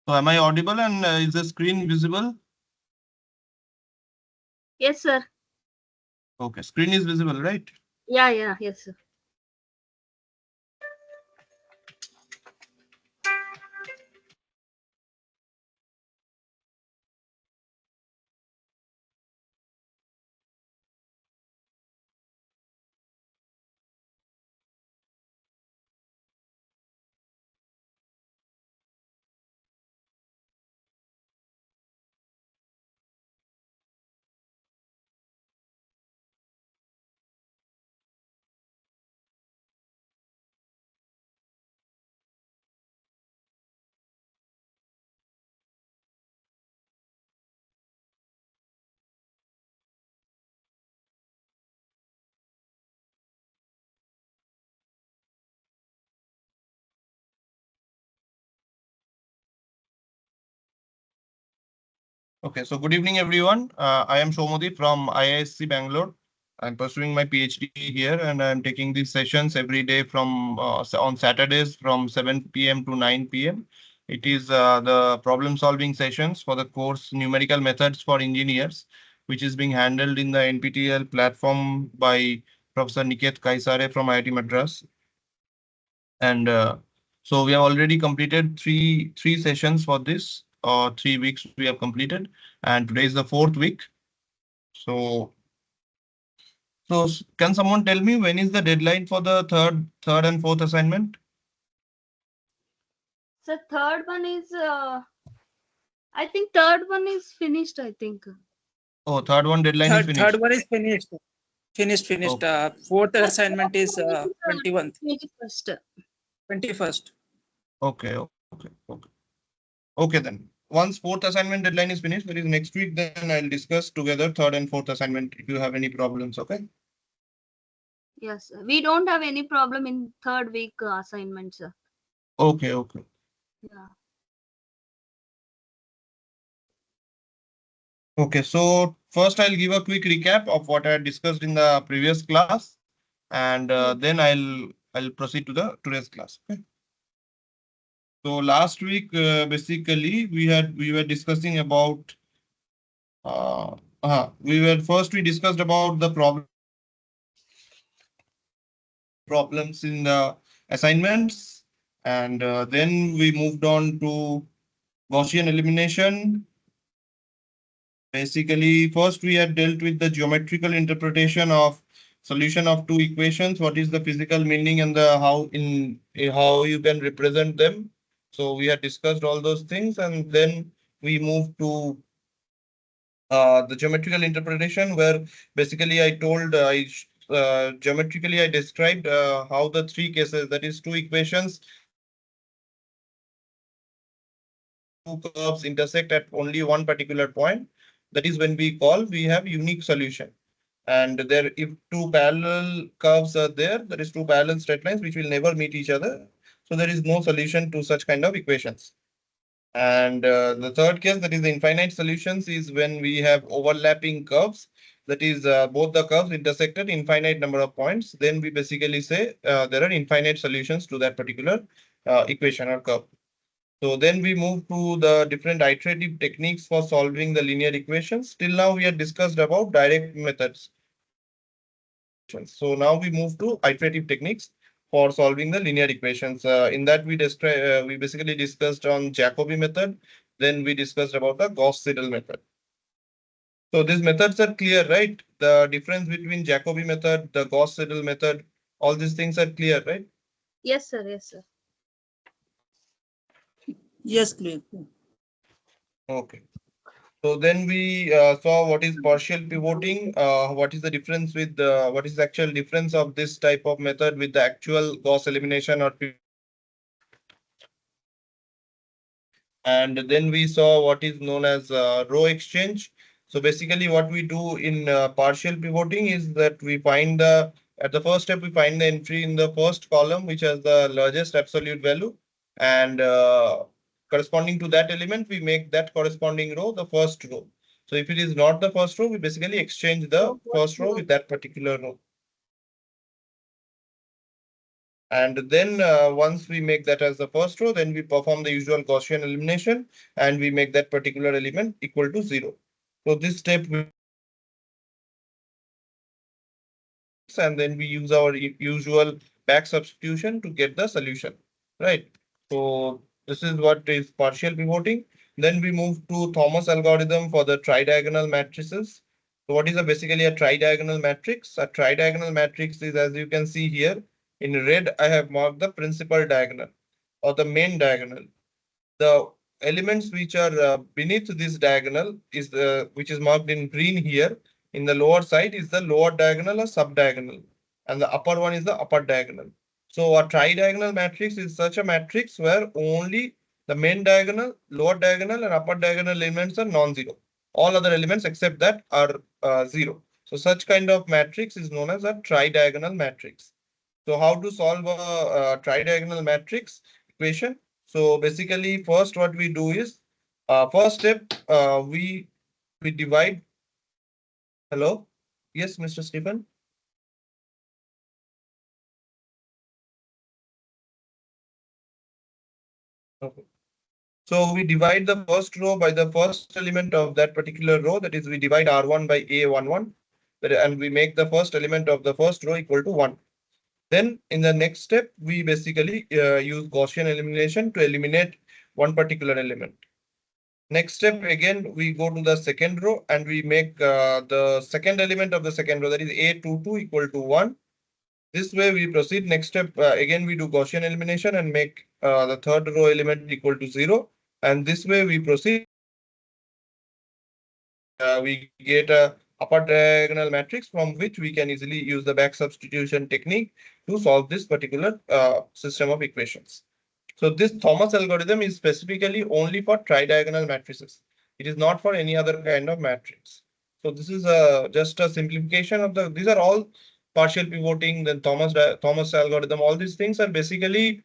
So am I audible and is the screen visible? Yes, sir. Okay, screen is visible, right? Yeah, yes, sir. Okay, so good evening, everyone. I am Shomodi from IISc Bangalore. I'm pursuing my PhD here, and I'm taking these sessions every day from on Saturdays from 7 p.m. to 9 p.m. It is the problem-solving sessions for the course Numerical Methods for Engineers, which is being handled in the NPTEL platform by Professor Niket Kaisare from IIT Madras. And so we have already completed three sessions for this, 3 weeks we have completed, and today is the fourth week. So can someone tell me when is the deadline for the third and fourth assignment? So third one is I think third one is finished, I think. Oh, third one deadline is Third finished. one is finished. Finished. Okay, Fourth But assignment fourth is one is 21st. 21st. 21st. okay. Okay then. Once fourth assignment deadline is finished, that is next week, then I'll discuss together third and fourth assignment if you have any problems. Okay. Yes, we don't have any problem in third week assignments. Okay. Yeah. Okay, so first I'll give a quick recap of what I discussed in the previous class, and Yes. then I'll proceed to the today's class. Okay. So last week, basically, we were discussing about we discussed about the problems in the assignments, and then we moved on to Gaussian elimination. Basically, first we had dealt with the geometrical interpretation of solution of two equations. What is the physical meaning and the how you can represent them. So we had discussed all those things, and then we moved to the geometrical interpretation, where basically I told geometrically I described how the three cases, that is two equations, two curves intersect at only one particular point. That is when we have unique solution. And there, if two parallel curves are there, there is two parallel straight lines which will never meet each other. So there is no solution to such kind of equations. And the third case, that is the infinite solutions, is when we have overlapping curves. That is both the curves intersected infinite number of points. Then we basically say there are infinite solutions to that particular equation or curve. So then we move to the different iterative techniques for solving the linear equations. Till now we have discussed about direct methods. So now we move to iterative techniques for solving the linear equations. In that we basically discussed on Jacobi method. Then we discussed about the Gauss-Seidel method. So these methods are clear, right? The difference between Jacobi method, the Gauss-Seidel method, all these things are clear, right? Yes, sir. Yes, sir. Yes, clear. Okay. So then we saw what is partial pivoting, what is the difference with what is the actual difference of this type of method with the actual Gauss elimination or and then we saw what is known as row exchange. So basically what we do in partial pivoting is that we find at the first step we find the entry in the first column which has the largest absolute value, and corresponding to that element we make that corresponding row the first row. So if it is not the first row, we basically exchange the So what first row with that particular row. And then once we make that as the first row, then we perform the usual Gaussian elimination and we make that particular element equal to 0. So this step and then we use our usual back substitution to get the solution, right? So this is what is partial pivoting. Then we move to Thomas algorithm for the tridiagonal matrices. So what is basically a tridiagonal matrix? A tridiagonal matrix is, as you can see here in red, I have marked the principal diagonal or the main diagonal. The elements which are beneath this diagonal is the which is marked in green here in the lower side is the lower diagonal or subdiagonal, and the upper one is the upper diagonal. So a tridiagonal matrix is such a matrix where only the main diagonal, lower diagonal, and upper diagonal elements are non-zero. All other elements except that are zero. So such kind of matrix is known as a tridiagonal matrix. So how to solve a tridiagonal matrix equation? So basically, first what we do is, first step, we divide. Hello, yes, Mr. Stephen. Okay. So we divide the first row by the first element of that particular row. That is, we divide R1 by A11, and we make the first element of the first row equal to 1. Then in the next step, we basically use Gaussian elimination to eliminate one particular element. Next step, again, we go to the second row and we make the second element of the second row, that is A22 equal to 1. This way we proceed. Next step, again, we do Gaussian elimination and make the third row element equal to 0. And this way we proceed. We get a upper diagonal matrix from which we can easily use the back substitution technique to solve this particular system of equations. So this Thomas algorithm is specifically only for tridiagonal matrices. It is not for any other kind of matrix. So this is just a simplification of these are all partial pivoting, then Thomas algorithm. All these things are basically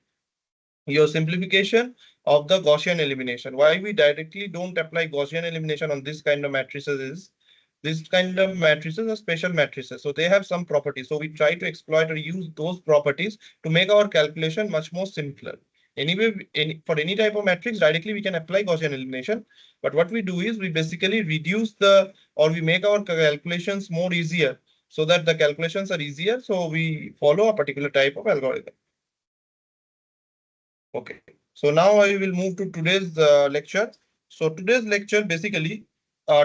your simplification of the Gaussian elimination. Why we directly don't apply Gaussian elimination on this kind of matrices is this kind of matrices are special matrices. So they have some properties. So we try to exploit or use those properties to make our calculation much more simpler. Anyway, for any type of matrix, directly we can apply Gaussian elimination. But what we do is we basically reduce or we make our calculations more easier so that the calculations are easier. So we follow a particular type of algorithm. Okay, so now I will move to today's lecture. So today's lecture basically,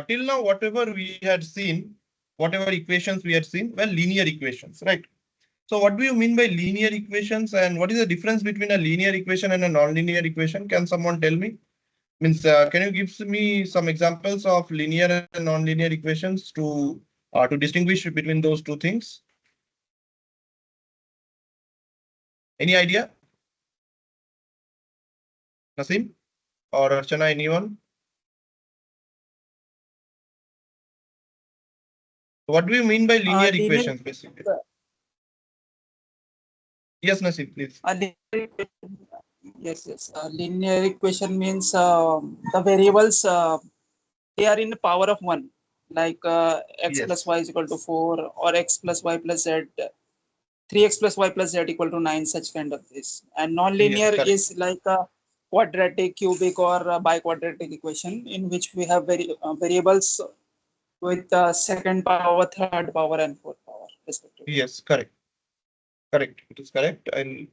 till now, whatever we had seen, whatever equations we had seen were linear equations, right? So what do you mean by linear equations and what is the difference between a linear equation and a nonlinear equation? Can someone tell me? Means, can you give me some examples of linear and nonlinear equations to distinguish between those two things? Any idea? Nasim or Archana, anyone? What do you mean by linear Linear, equations, basically? Yes, Nasim, please. linear equation, yes, yes. Linear equation means the variables they are in the power of one, like x plus Yes, y is equal to 4 or x plus y plus z, 3x plus y plus z equal to 9, such kind of this. And yes, non-linear correct. is like a quadratic, cubic, or biquadratic equation in which we have variables with second power, third power, and fourth power, respectively. Yes, correct. Correct. It is correct. And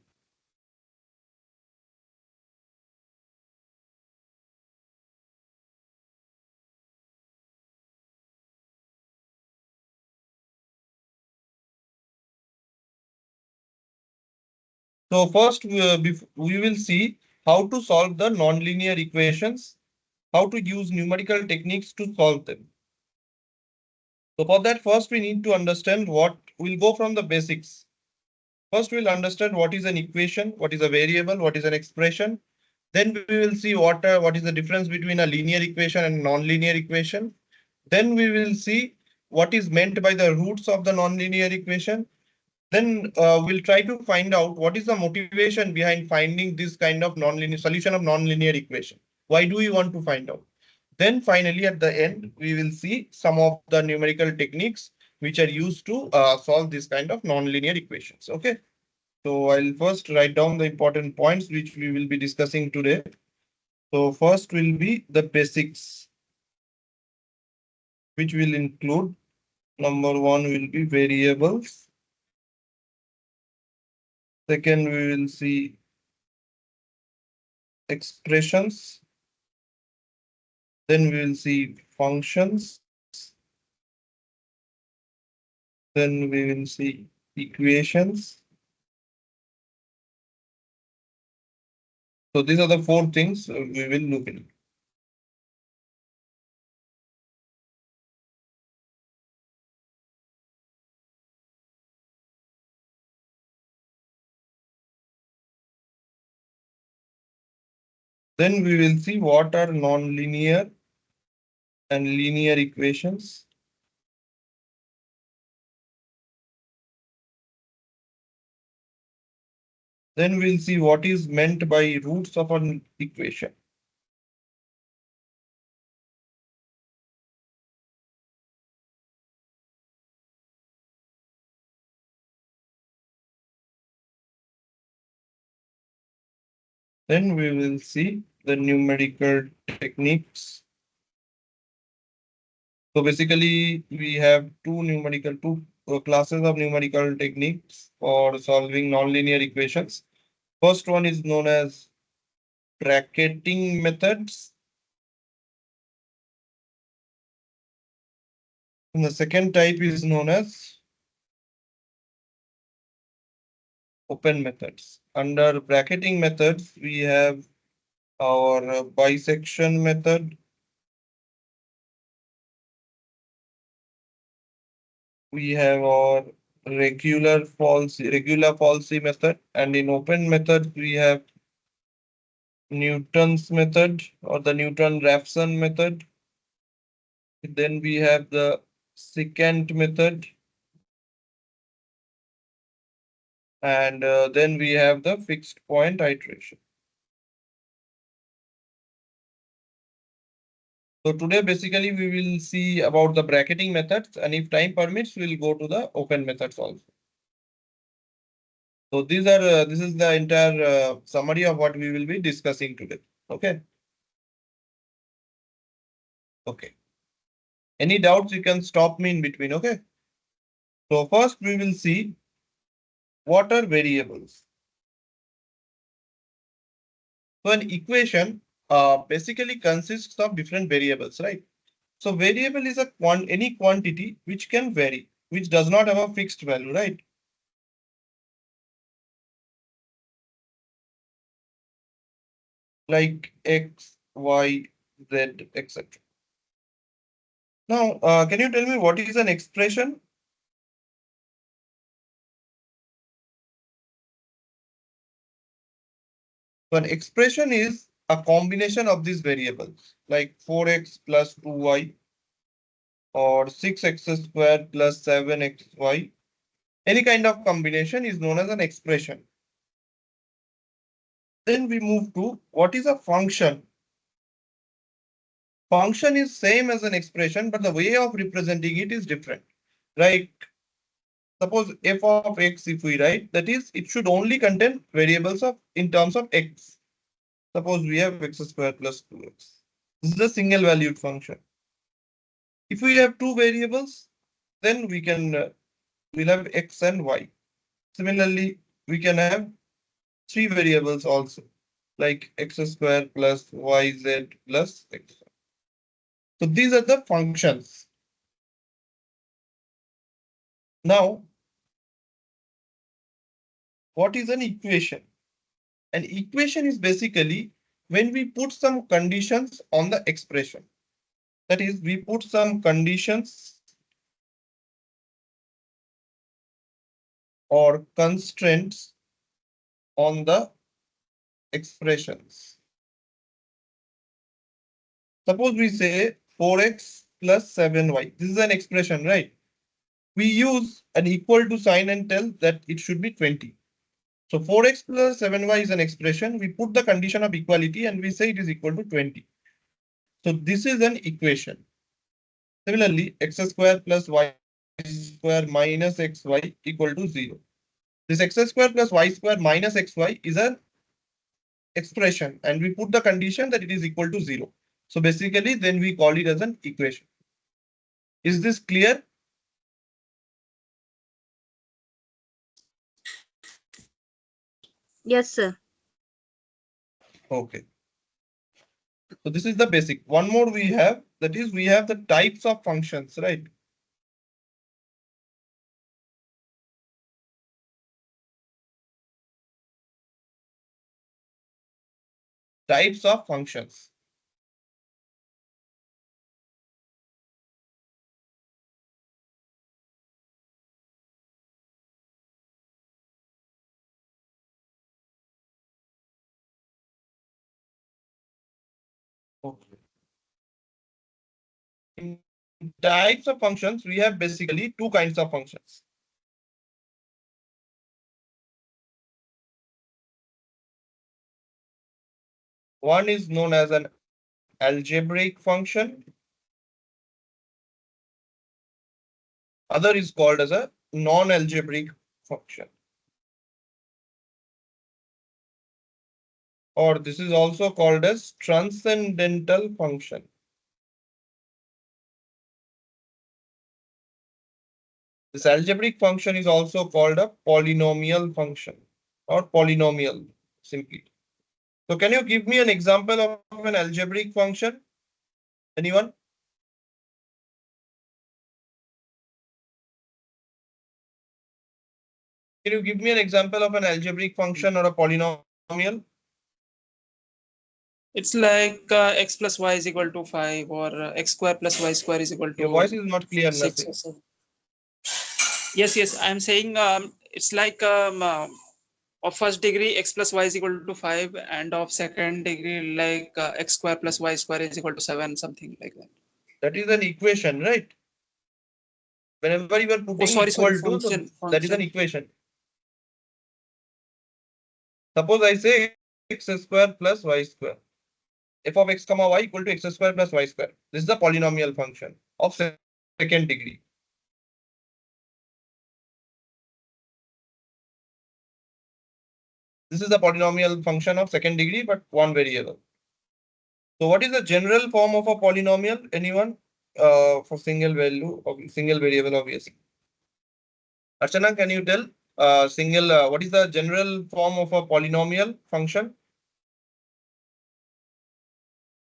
so first, we will see how to solve the nonlinear equations, how to use numerical techniques to solve them. So for that, first we need to understand what we'll go from the basics. First, we'll understand what is an equation, what is a variable, what is an expression. Then we will see what is the difference between a linear equation and nonlinear equation. Then we will see what is meant by the roots of the nonlinear equation. Then we'll try to find out what is the motivation behind finding this kind of nonlinear solution of nonlinear equation. Why do we want to find out? Then finally, at the end, we will see some of the numerical techniques which are used to solve this kind of nonlinear equations. Okay. So I'll first write down the important points which we will be discussing today. So first will be the basics, which will include number one will be variables. Second, we will see expressions. Then we will see functions. Then we will see equations. So these are the four things we will look at. Then we will see what are nonlinear and linear equations. Then we'll see what is meant by roots of an equation. Then we will see the numerical techniques. So basically, we have two classes of numerical techniques for solving nonlinear equations. First one is known as bracketing methods. And the second type is known as open methods. Under bracketing methods, we have our bisection method. We have our regular falsy method, and in open method we have Newton's method or the Newton-Raphson method. Then we have the secant method, and then we have the fixed point iteration. So today basically we will see about the bracketing methods, and if time permits, we'll go to the open methods also. So these are this is the entire summary of what we will be discussing today. Okay. Okay. Any doubts, you can stop me in between. Okay. So first we will see what are variables. So an equation basically consists of different variables, right? So variable is any quantity which can vary, which does not have a fixed value, right? Like X, Y, Z, etc. Now, can you tell me what is an expression? So an expression is a combination of these variables, like 4x plus 2y or 6x squared plus 7xy. Any kind of combination is known as an expression. Then we move to what is a function. Function is same as an expression, but the way of representing it is different. Like suppose f of x, if we write, that is, it should only contain variables of in terms of x. Suppose we have x squared plus 2x. This is a single valued function. If we have two variables, then we'll have x and y. Similarly, we can have three variables also, like x squared plus yz plus x. So these are the functions. Now, what is an equation? An equation is basically when we put some conditions on the expression. That is, we put some conditions or constraints on the expressions. Suppose we say 4x plus 7y. This is an expression, right? We use an equal to sign and tell that it should be 20. So 4x plus 7y is an expression. We put the condition of equality and we say it is equal to 20. So this is an equation. Similarly, x square plus y square minus xy equal to 0. This x square plus y square minus xy is an expression, and we put the condition that it is equal to 0. So basically, then we call it as an equation. Is this clear? Yes, sir. Okay. So this is the basic. One more we have, that is we have the types of functions, right? Types of functions. Okay. In types of functions, we have basically two kinds of functions. One is known as an algebraic function. Other is called as a non-algebraic function. Or this is also called as transcendental function. This algebraic function is also called a polynomial function or polynomial simply. So can you give me an example of an algebraic function? Anyone? Can you give me an example of an algebraic function or a polynomial? It's like x plus y is equal to 5, or x square plus y square is equal Your voice to is not clear, 6 nothing. or 7. Yes, I'm saying it's like of first degree x plus y is equal to 5, and of second degree like x square plus y square is equal to 7, something like that. That is an equation, right? Whenever you are Oh, putting sorry, equal to, function. that is an equation. Suppose I say x square plus y square. F of x comma y equal to x square plus y square. This is a polynomial function of second degree. This is the polynomial function of second degree, but one variable. So what is the general form of a polynomial? Anyone? For single value of single variable, obviously. Archana, can you tell what is the general form of a polynomial function?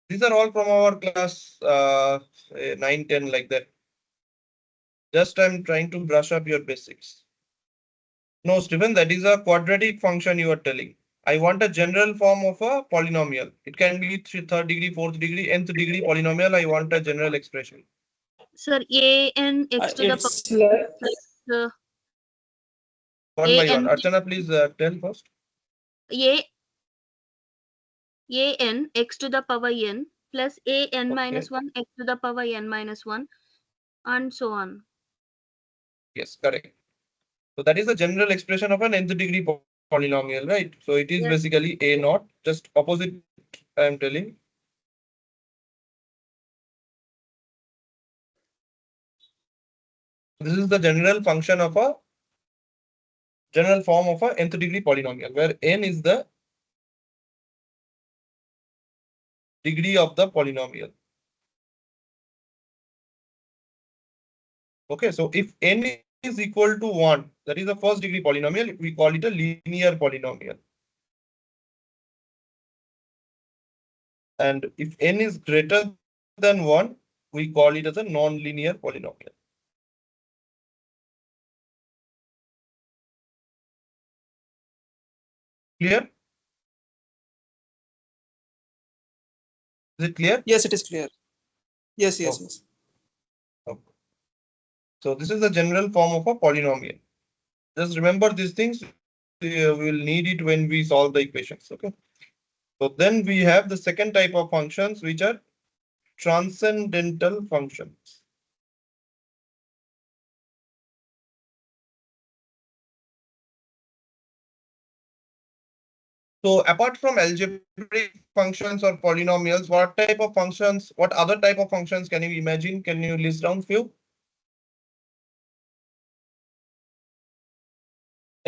These are all from our class 9, 10 like that. Just I'm trying to brush up your basics. No, Stephen, that is a quadratic function you are telling. I want a general form of a polynomial. It can be third degree, fourth degree, nth degree polynomial. I want a general expression. Sir, a n x to the It's power like, plus One a by one. n Archana, please tell first. a n x to the power n plus a n minus Okay. 1 x to the power n minus 1 and so on. Yes, correct. So that is the general expression of an nth degree polynomial, right? So it is Yes. basically a naught, just opposite I am telling. This is the general function of a general form of a nth degree polynomial, where n is the degree of the polynomial. Okay, so if n is equal to 1, that is the first degree polynomial, we call it a linear polynomial. And if n is greater than 1, we call it as a non-linear polynomial. Clear? Is it clear? yes, it is clear. Yes. Okay. Okay. So this is the general form of a polynomial. Just remember these things. We will need it when we solve the equations. Okay. So then we have the second type of functions, which are transcendental functions. So apart from algebraic functions or polynomials, what type of functions, what other type of functions can you imagine? Can you list down few?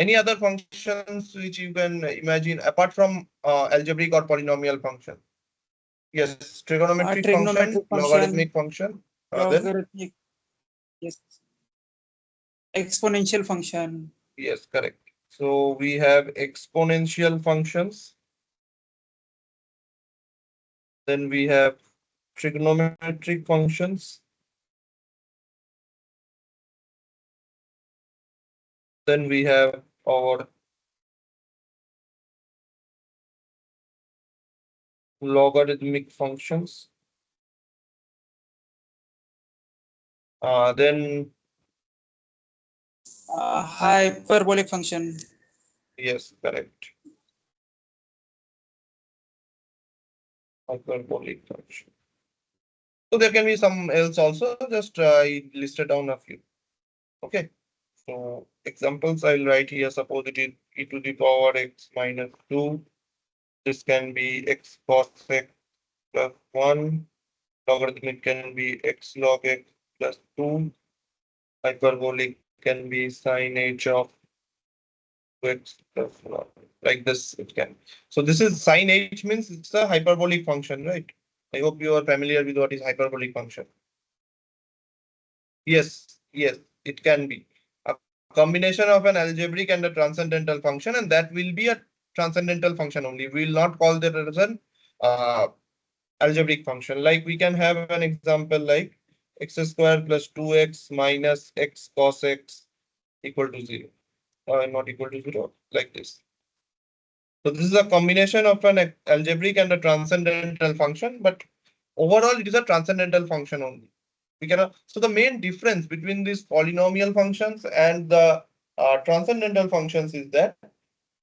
Any other functions which you can imagine apart from algebraic or polynomial function? Yes, trigonometric function, Trigonometric function, logarithmic function. Then logarithmic, yes, exponential function. yes, correct. So we have exponential functions. Then we have trigonometric functions. Then we have our logarithmic functions. Then Hyperbolic function. yes, correct. Hyperbolic function. So there can be some else also. Just I listed down a few. Okay. So examples I'll write here. Suppose it is e to the power x minus 2. This can be x cos x plus 1. Logarithmic can be x log x plus 2. Hyperbolic can be sine h of x plus 1. Like this it can. So this is sine h means it's a hyperbolic function, right? I hope you are familiar with what is hyperbolic function. Yes, yes, it can be a combination of an algebraic and a transcendental function, and that will be a transcendental function only. We will not call that as an uh, algebraic function. Like we can have an example like x square plus 2x minus x cos x equal to 0, not equal to 0, like this. So this is a combination of an algebraic and a transcendental function, but overall it is a transcendental function only. We cannot. So the main difference between these polynomial functions and the transcendental functions is that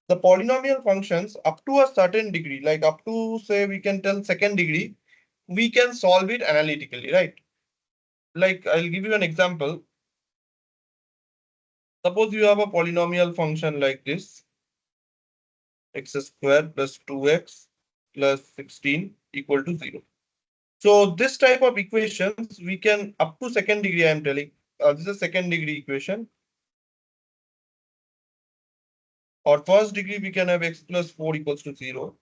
the polynomial functions up to a certain degree, like up to say we can tell second degree, we can solve it analytically, right? Like I'll give you an example. Suppose you have a polynomial function like this, x square plus 2x plus 16 equal to 0. So this type of equations we can up to second degree, I am telling. This is a second degree equation. Or first degree we can have x plus 4 equals to 0.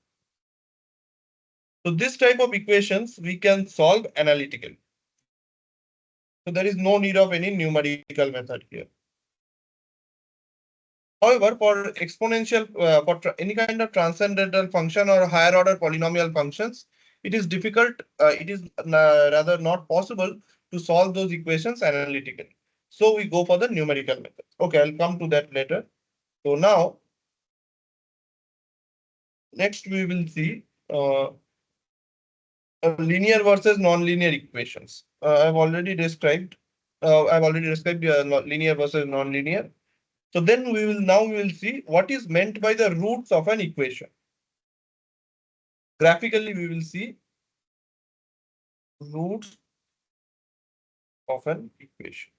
So this type of equations we can solve analytically. So there is no need of any numerical method here. However, for exponential, any kind of transcendental function or higher order polynomial functions, it is difficult. It is rather not possible to solve those equations analytically. So we go for the numerical method. Okay, I'll come to that later. So now, next we will see linear versus non-linear equations. I've already described linear versus non-linear. So then we will see what is meant by the roots of an equation. Graphically, we will see roots of an equation.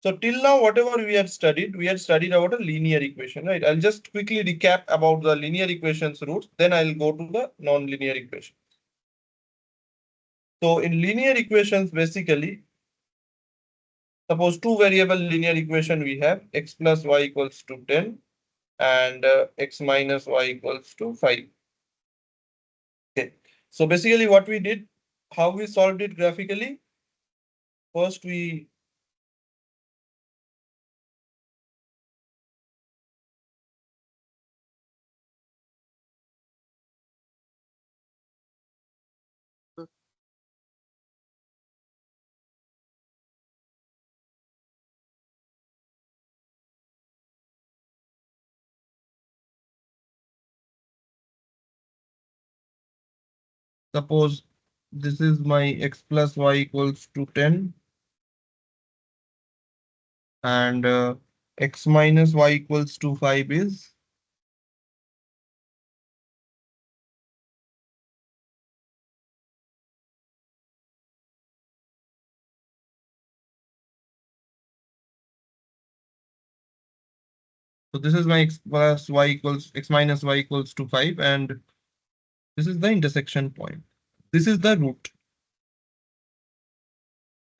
So till now, whatever we had studied about a linear equation, right? I'll just quickly recap about the linear equations roots. Then I'll go to the non-linear equation. So in linear equations, basically, suppose two variable linear equation we have x plus y equals to 10 and x minus y equals to 5. Okay. So basically what we did, how we solved it graphically. First we suppose this is my x plus y equals to 10 and x minus y equals to 5 is so this is my x minus y equals to 5 and this is the intersection point. This is the root.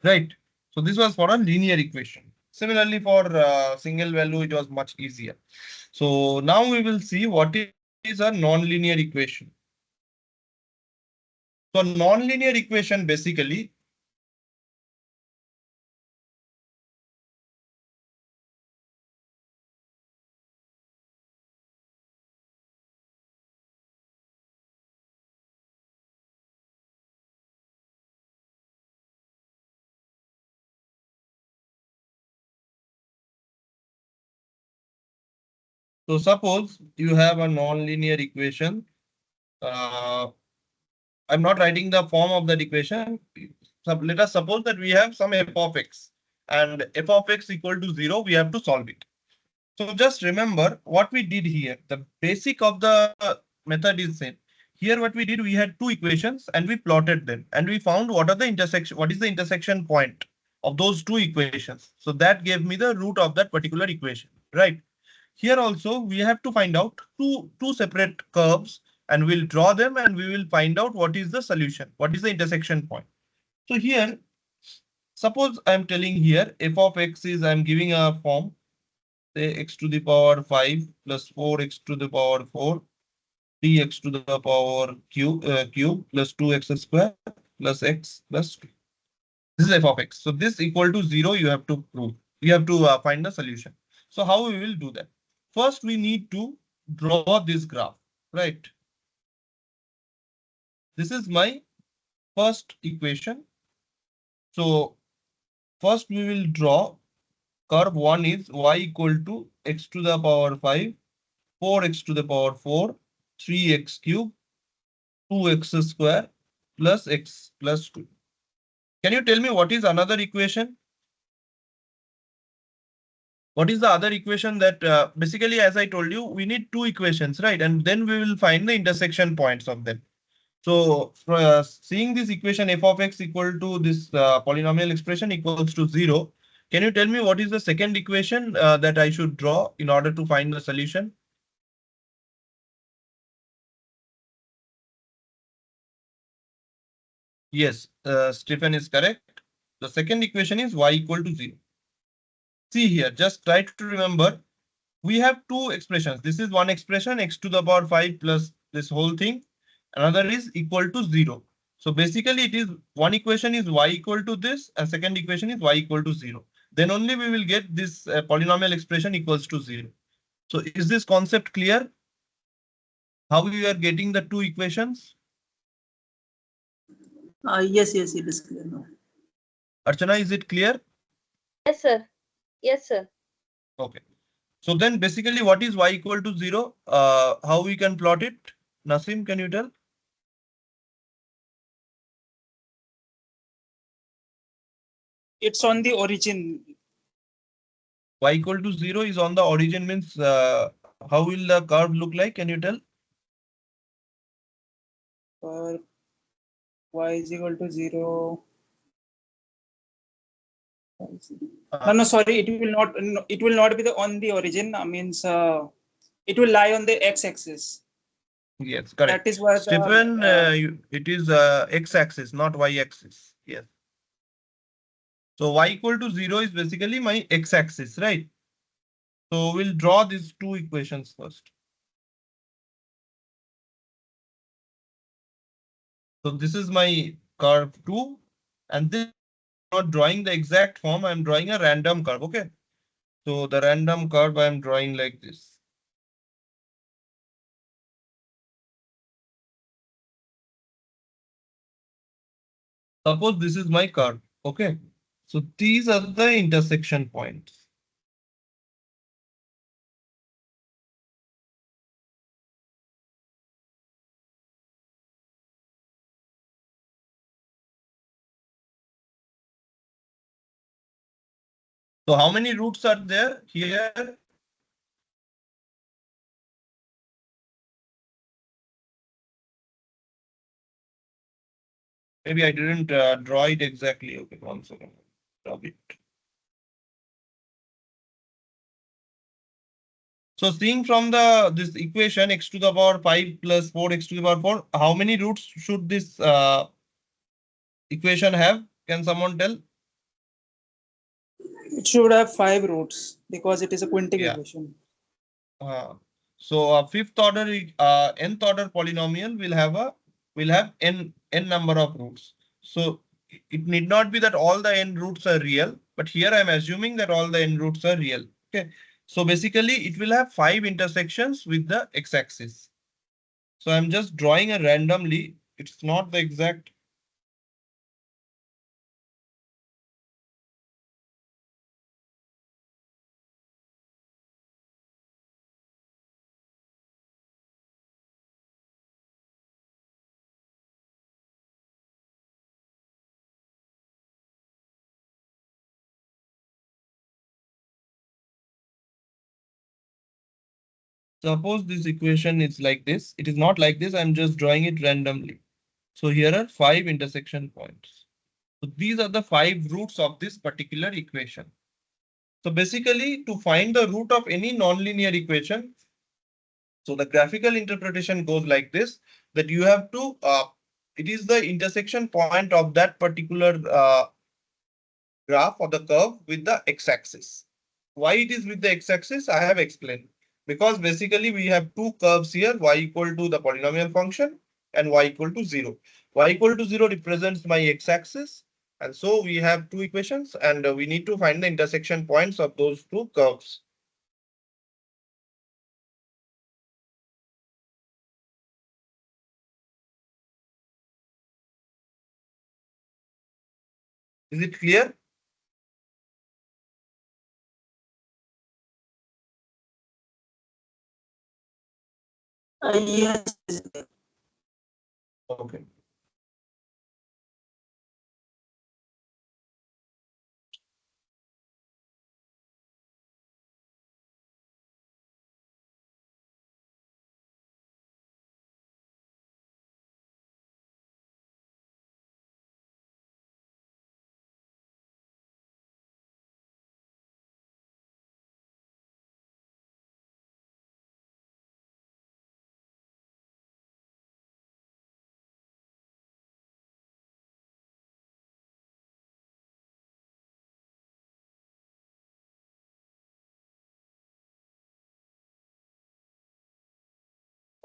Right. So this was for a linear equation. Similarly, for single value, it was much easier. So now we will see what is a nonlinear equation. So nonlinear equation basically so suppose you have a nonlinear equation. Uh, I'm not writing the form of that equation. So let us suppose that we have some f of x and f of x equal to 0. We have to solve it. So just remember what we did here. The basic of the method is same. Here what we did, we had two equations and we plotted them and we found what are the intersection, what is the intersection point of those two equations. So that gave me the root of that particular equation, right? Here also we have to find out two separate curves and we'll draw them and we will find out what is the solution, what is the intersection point. So here, suppose I'm telling here f of x is, I'm giving a form, say x to the power 5 plus 4x to the power 4, 3x to the power cube plus 2x square plus x plus 2. This is f of x. So this equal to 0, you have to prove. You have to find the solution. So how we will do that? First, we need to draw this graph, right? This is my first equation. So first we will draw curve 1 is y equal to x to the power 5, 4x to the power 4, 3x cube, 2x square plus x plus 2. Can you tell me what is another equation? What is the other equation that basically, as I told you, we need two equations, right? And then we will find the intersection points of them. So seeing this equation f of x equal to this polynomial expression equals to 0. Can you tell me what is the second equation that I should draw in order to find the solution? Yes, Stephen is correct. The second equation is y equal to 0. See here, just try to remember, we have two expressions. This is one expression, x to the power 5 plus this whole thing. Another is equal to 0. So basically it is one equation is y equal to this and second equation is y equal to 0. Then only we will get this polynomial expression equals to 0. So is this concept clear? How we are getting the two equations? Yes, yes, it is clear now. Archana, is it clear? Yes, sir. Yes, sir. Okay. So then basically what is y equal to 0? How we can plot it? Nasim, can you tell? It's on the origin. Y equal to 0 is on the origin means how will the curve look like? Can you tell? For y is equal to 0. No, sorry, it will not. No, it will not be on the origin. Means it will lie on the x-axis. Yes, correct. That is why Stephen, it is x-axis, not y-axis. Yes. So y equal to 0 is basically my x-axis, right? So we'll draw these two equations first. So this is my curve 2, and this I'm not drawing the exact form. I'm drawing a random curve. Okay. So the random curve I'm drawing like this. Suppose this is my curve. Okay. So these are the intersection points. So how many roots are there here? Maybe I didn't draw it exactly. Okay, 1 second. Draw it. So seeing from this equation x to the power 5 plus 4x to the power 4, how many roots should this equation have? Can someone tell? It should have 5 roots because it is a quintic Yeah. equation. So a fifth order, nth order polynomial will have n number of roots. So it need not be that all the n roots are real, but here I'm assuming that all the n roots are real. Okay. So basically it will have 5 intersections with the x-axis. So I'm just drawing a randomly. It's not the exact. Suppose this equation is like this. It is not like this. I'm just drawing it randomly. So here are 5 intersection points. So these are the 5 roots of this particular equation. So basically to find the root of any nonlinear equation, so the graphical interpretation goes like this, that you have to, it is the intersection point of that particular graph or the curve with the x-axis. Why it is with the x-axis, I have explained. Because basically we have two curves here, y equal to the polynomial function and y equal to 0. Y equal to 0 represents my x-axis. And so we have two equations and we need to find the intersection points of those two curves. Is it clear? Yes. Okay.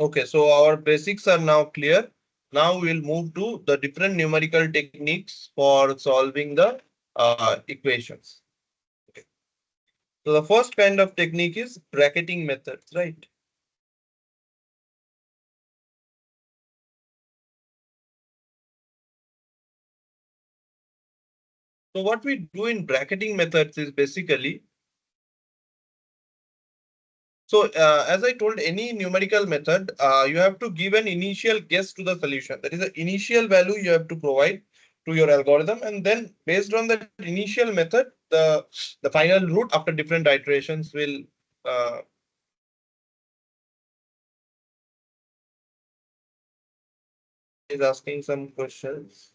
Okay, so our basics are now clear. Now we'll move to the different numerical techniques for solving the equations. Okay. So the first kind of technique is bracketing methods, right? So what we do in bracketing methods is basically, so as I told, any numerical method, you have to give an initial guess to the solution. That is the initial value you have to provide to your algorithm. And then based on the initial method, the final root after different iterations will is asking some questions.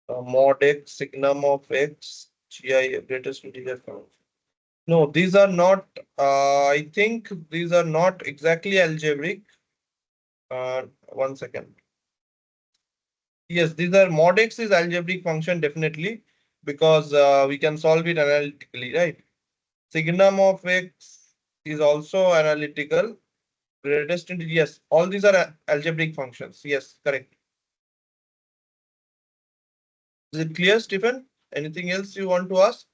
Mod x, signum of x, gi greatest integer count. No, these are not, I think these are not exactly algebraic. 1 second. Yes, these are mod x is algebraic function definitely because we can solve it analytically, right? Signum of x is also analytical. Greatest integer, yes, all these are algebraic functions. Yes, correct. Is it clear, Stephen? Anything else you want to ask?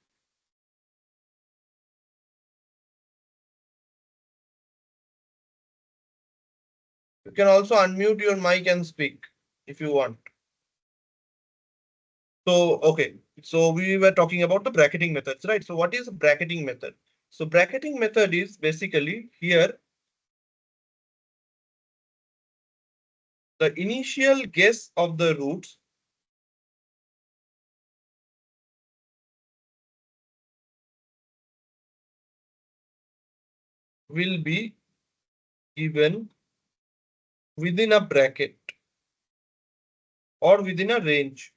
You can also unmute your mic and speak if you want. So, okay. So we were talking about the bracketing methods, right? So what is a bracketing method? So bracketing method is basically here the initial guess of the roots will be given within a bracket or within a range.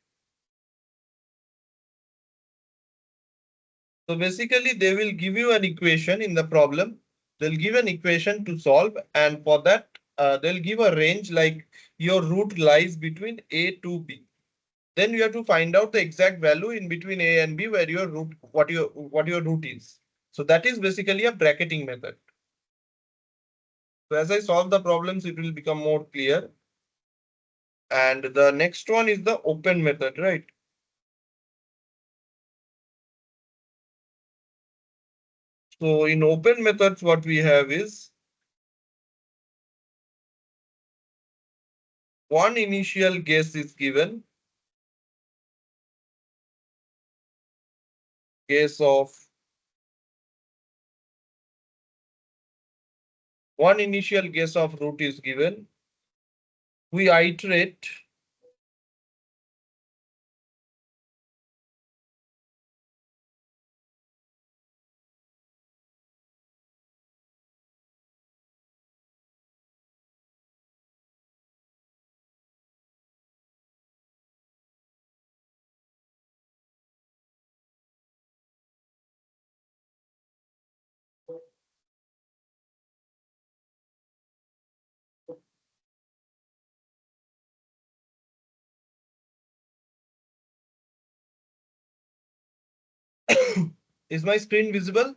So basically they will give you an equation in the problem. They'll give an equation to solve, and for that they'll give a range like your root lies between A to B. Then you have to find out the exact value in between a and b where your root, what your root is. So that is basically a bracketing method. So as I solve the problems, it will become more clear. And the next one is the open method, right? So in open methods, what we have is one initial guess is given. Guess of one initial guess of root is given. We iterate is my screen visible?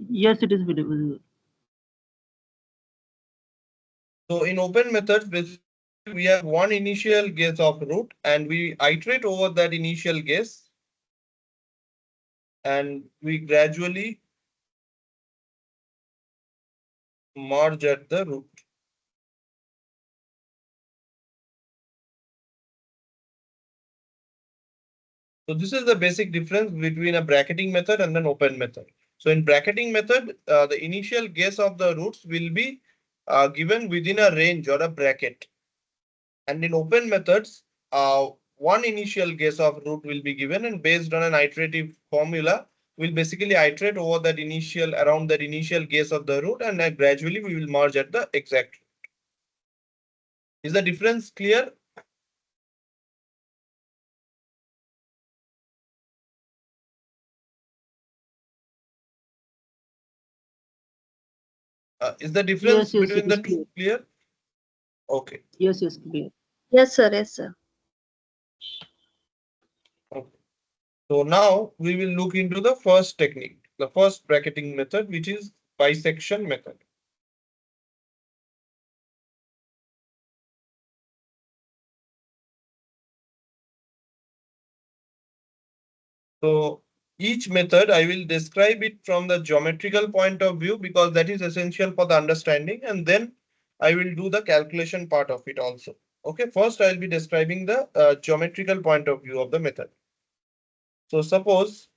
Yes, it is visible. So in open methods, basically we have one initial guess of root and we iterate over that initial guess and we gradually merge at the root. So this is the basic difference between a bracketing method and an open method. So in bracketing method, the initial guess of the roots will be given within a range or a bracket. And in open methods, one initial guess of root will be given and based on an iterative formula, we'll basically iterate over that initial around that initial guess of the root and then gradually we will merge at the exact root. Is the difference clear? Is the difference Yes, between it the is two clear. clear? Okay. Yes, clear. Yes, sir. Yes, sir. Okay. So now we will look into the first technique, the first bracketing method, which is bisection method. So each method I will describe it from the geometrical point of view because that is essential for the understanding, and then I will do the calculation part of it also. Okay, first I'll be describing the geometrical point of view of the method. So suppose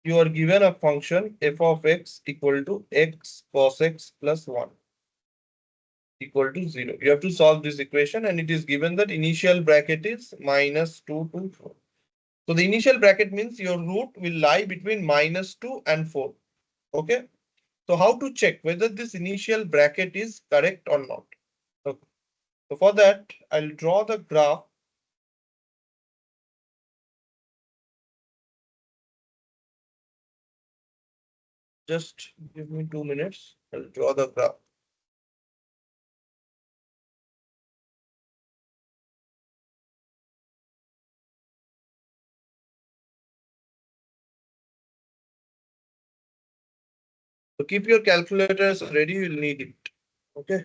you are given a function f of x equal to x cos x plus 1 equal to 0. You have to solve this equation and it is given that initial bracket is minus 2 to 4. So the initial bracket means your root will lie between minus 2 and 4. Okay. So how to check whether this initial bracket is correct or not? Okay. So for that, I'll draw the graph. Just give me 2 minutes. I'll draw the graph. So keep your calculators ready. You'll need it. Okay.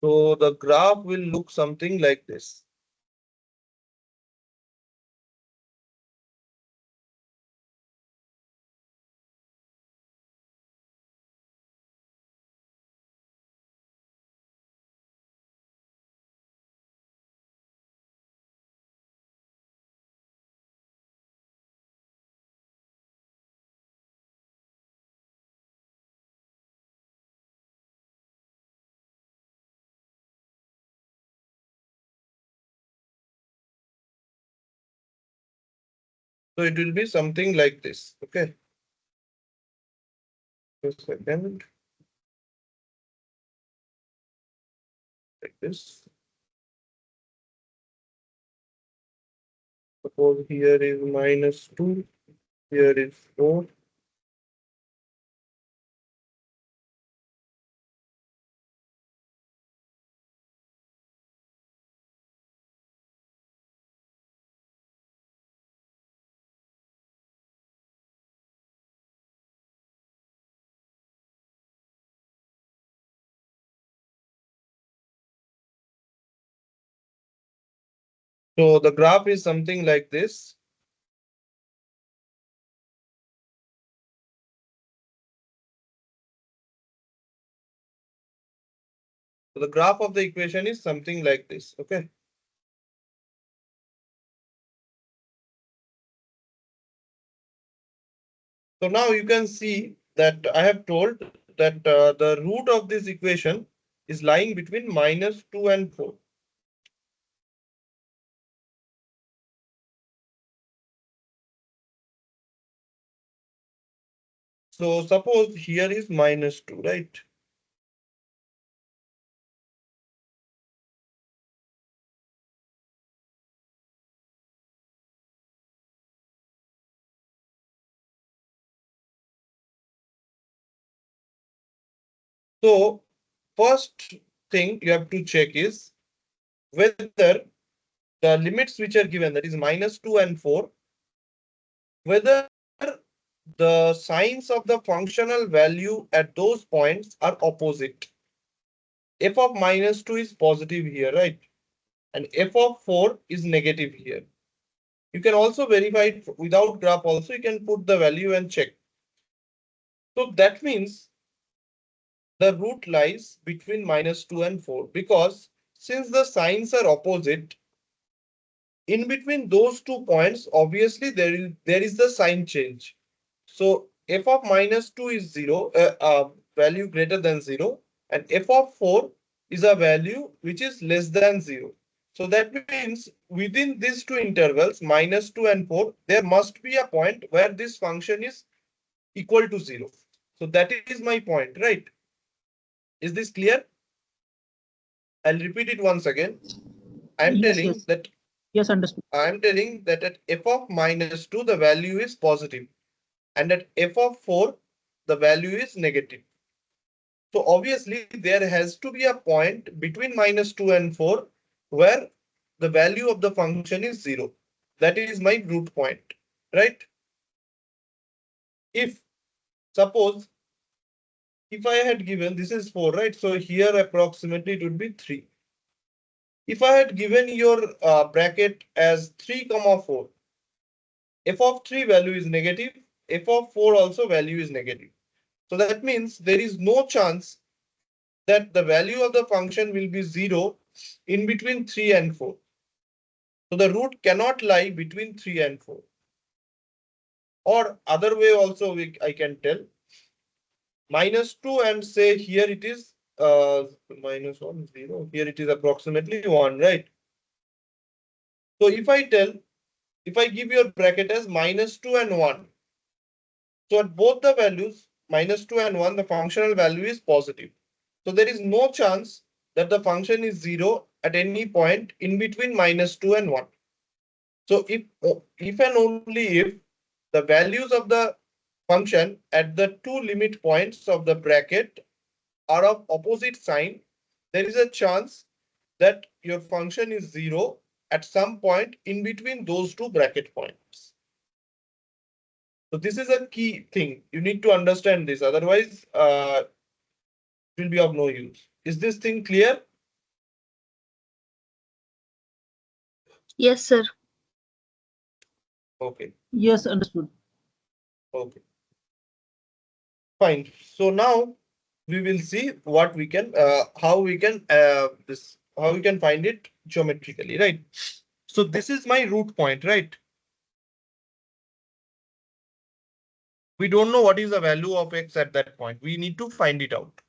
So the graph will look something like this. So it will be something like this. Okay. Just a second. Like this. Suppose here is -2, here is 4. So the graph is something like this. So the graph of the equation is something like this. Okay. So now you can see that I have told that the root of this equation is lying between -2 and 4. So suppose here is -2, right? So first thing you have to check is whether the limits which are given, that is -2 and 4, whether the signs of the functional value at those points are opposite. F of -2 is positive here, right? And f of 4 is negative here. You can also verify it without graph also. You can put the value and check. So that means the root lies between -2 and 4, because since the signs are opposite, in between those 2 points, obviously there is the sign change. So f of -2 is 0, value greater than 0, and f of 4 is a value which is less than 0. So that means within these two intervals, -2 and 4, there must be a point where this function is equal to 0. So that is my point, right? Is this clear? I'll repeat it once again. I'm Yes, telling yes. that Yes, understood. at f of -2, the value is positive, and at f of 4, the value is negative. So obviously there has to be a point between -2 and 4 where the value of the function is 0. That is my root point, right? If suppose if I had given, this is 4, right? So here approximately it would be 3. If I had given your bracket as 3, 4, f of 3 value is negative, f of 4 also value is negative. So that means there is no chance that the value of the function will be 0 in between 3 and 4. So the root cannot lie between 3 and 4. Or other way also I can tell -2 and say here it is -1, 0. Here it is approximately 1, right? So if I give your bracket as -2 and 1. So at both the values, -2 and 1, the functional value is positive. So there is no chance that the function is 0 at any point in between -2 and 1. So if and only if the values of the function at the two limit points of the bracket are of opposite sign, there is a chance that your function is 0 at some point in between those two bracket points. So this is a key thing. You need to understand this. Otherwise, it will be of no use. Is this thing clear? Yes, sir. Okay. Yes, understood. Okay. Fine. So now we will see what we can, how we can find it geometrically, right? So this is my root point, right? We don't know what is the value of x at that point. We need to find it out.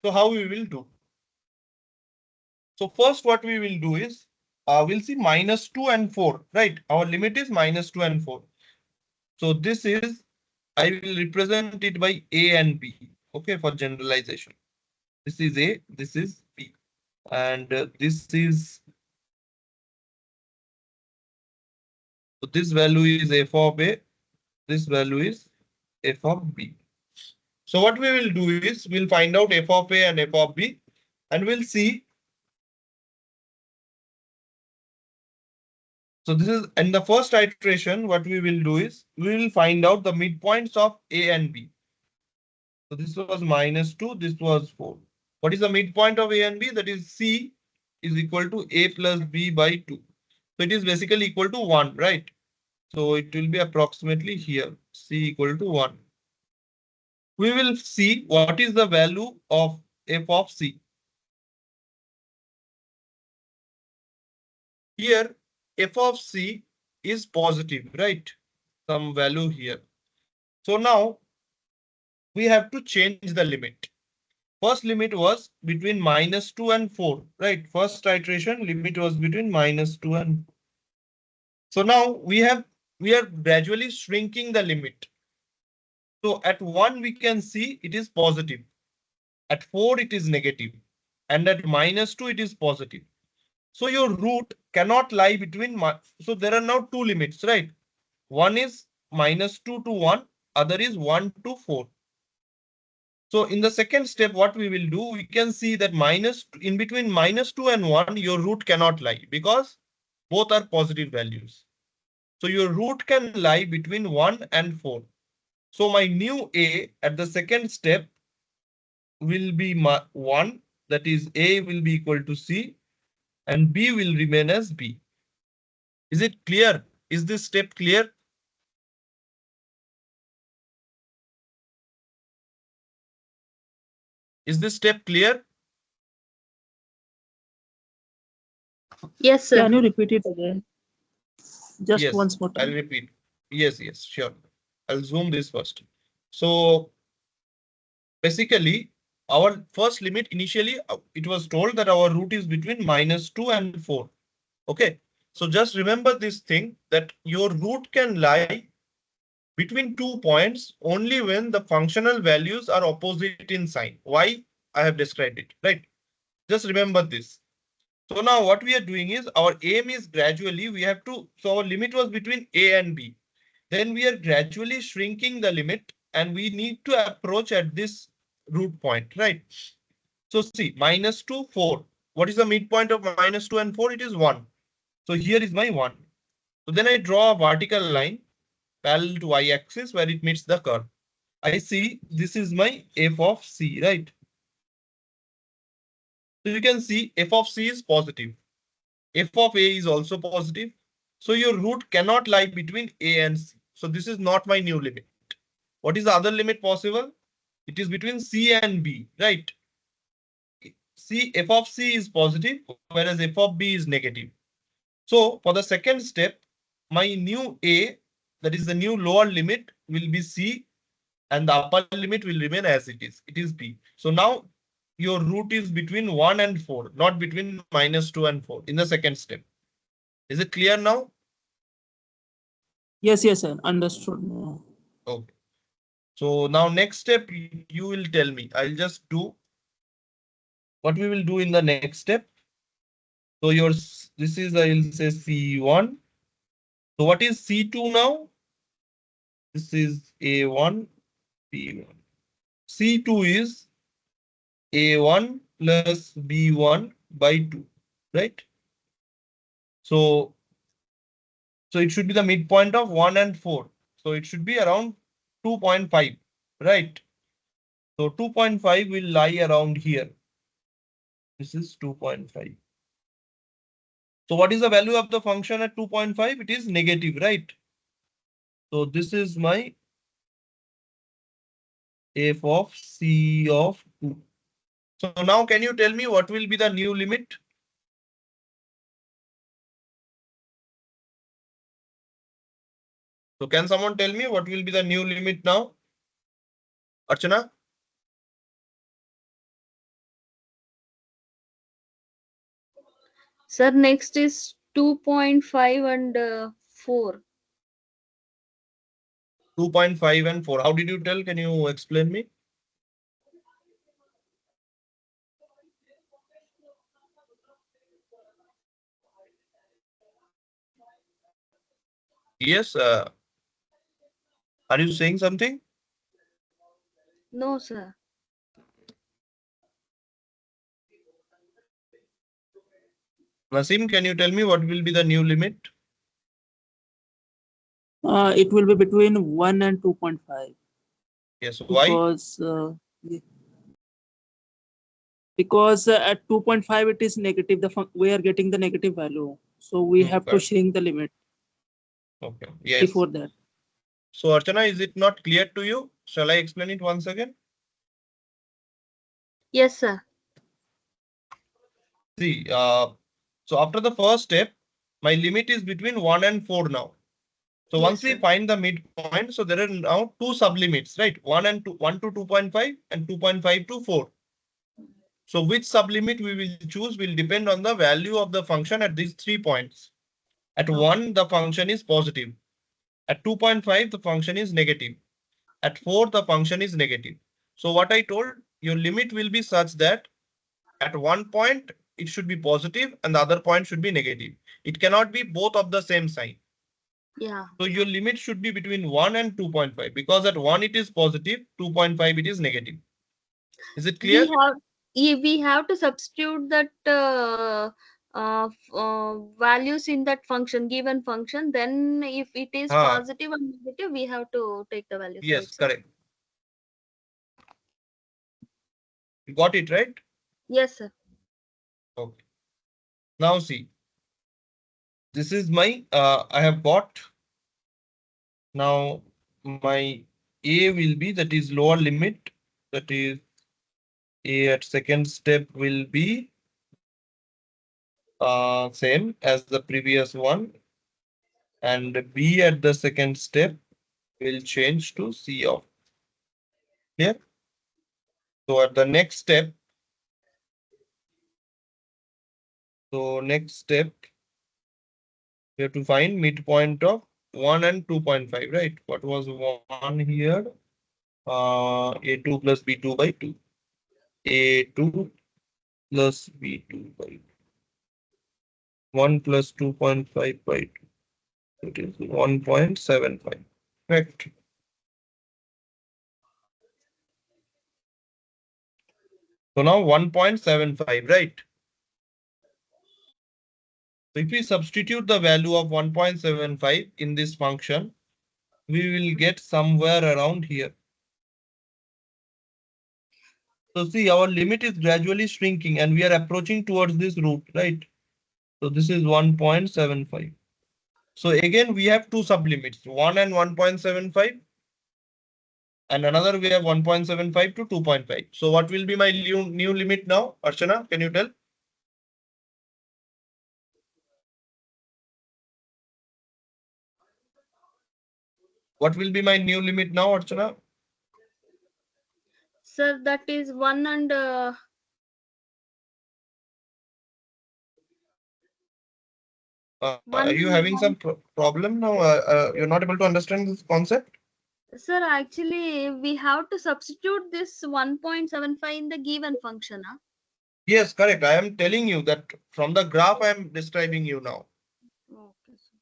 So how we will do? So first what we will do is, we'll see -2 and 4, right? Our limit is -2 and 4. So this is, I will represent it by A and B. Okay, for generalization. This is A, this is B. And this is, so this value is f of A, this value is f of B. So what we will do is we'll find out f of A and f of B, and we'll see. So this is in the first iteration, what we will do is we will find out the midpoints of A and B. So this was -2, this was 4. What is the midpoint of A and B? That is C is equal to A plus B by 2. So it is basically equal to 1, right? So it will be approximately here, C equal to 1. We will see what is the value of f of C. Here, f of C is positive, right? Some value here. So now we have to change the limit. First limit was between -2 and 4, right? First iteration limit was between -2 and 4. So now we are gradually shrinking the limit. So at 1 we can see it is positive. At 4 it is negative. And at -2 it is positive. So your root cannot lie between, so there are now two limits, right? One is -2 to 1, other is 1 to 4. So in the second step, what we will do, we can see that in between -2 and 1, your root cannot lie because both are positive values. So your root can lie between 1 and 4. So my new A at the second step will be 1, that is A will be equal to C and B will remain as B. Is it clear? Is this step clear? Is this step clear? Yes, sir. Can you repeat it again? Just Yes, once more I'll time. repeat. Yes, sure. I'll zoom this first. So basically, our first limit initially, it was told that our root is between -2 and 4. Okay. So just remember this thing that your root can lie between 2 points only when the functional values are opposite in sign. Why? I have described it, right? Just remember this. So now what we are doing is our aim is gradually we have to, so our limit was between A and B. Then we are gradually shrinking the limit and we need to approach at this root point, right? So see, -2, 4. What is the midpoint of -2 and 4? It is 1. So here is my 1. So then I draw a vertical line parallel to y-axis where it meets the curve. I see this is my f of C, right? So you can see f of C is positive. F of A is also positive. So your root cannot lie between A and C. So this is not my new limit. What is the other limit possible? It is between C and B, right? C, f of C is positive, whereas f of B is negative. So for the second step, my new A, that is the new lower limit, will be C, and the upper limit will remain as it is. It is B. So now your root is between 1 and 4, not between -2 and 4 in the second step. Is it clear now? Yes, sir. Understood now. Okay. So now next step, you will tell me. I'll just do what we will do in the next step. So this is, I'll say C1. So what is C2 now? This is A1, B1. C2 is A1 plus B1 by 2, right? So, so it should be the midpoint of 1 and 4. So it should be around 2.5, right? So 2.5 will lie around here. This is 2.5. So what is the value of the function at 2.5? It is negative, right? So this is my f of C of 2. So now can you tell me what will be the new limit? So can someone tell me what will be the new limit now? Archana? Sir, next is 2.5 and 4. 2.5 and 4. How did you tell? Can you explain me? Yes. Are you saying something? No, sir. Nasim, can you tell me what will be the new limit? It will be between 1 and 2.5 Yes. Why? Because at 2.5 it is negative. We are getting the negative value, so we have to Correct. shrink the limit Okay. Yes. before that. So Archana, is it not clear to you? Shall I explain it once again? Yes, sir. See, so after the first step, my limit is between 1 and 4 now. So Yes, once we sir. find the midpoint, so there are now two sublimits, right? 1 to 2.5 and 2.5 to 4. So which sublimit we will choose will depend on the value of the function at these 3 points. At 1, the function is positive. At 2.5, the function is negative. At 4, the function is negative. So what I told, your limit will be such that at one point, it should be positive and the other point should be negative. It cannot be both of the same sign. Yeah. So your limit should be between 1 and 2.5 because at 1 it is positive, 2.5 it is negative. Is it clear? We have to substitute that values in that function, given function. Then if it is positive and negative, we have to take the values. Yes, right, sir? correct. You got it, right? Yes, sir. Okay. Now see, this is my, I have got, now my A will be, that is lower limit, that is A at second step will be same as the previous one, and B at the second step will change to C of. Clear? So at the next step, we have to find midpoint of 1 and 2.5, right? What was 1 here? A2 plus B2 by 2. A2 plus B2 by 2. 1 plus 2.5 by 2. It is 1.75. Correct. So now 1.75, right? So if we substitute the value of 1.75 in this function, we will get somewhere around here. So see, our limit is gradually shrinking and we are approaching towards this root, right? So this is 1.75. So again, we have two sublimits, 1 and 1.75. And another we have 1.75 to 2.5. So what will be my new limit now? Archana, can you tell? What will be my new limit now, Archana? Sir, that is 1 and Are you having some problem now? You're not able to understand this concept? Sir, actually, we have to substitute this 1.75 in the given function. Huh? Yes, correct. I am telling you that from the graph I am describing you now. Okay, sir.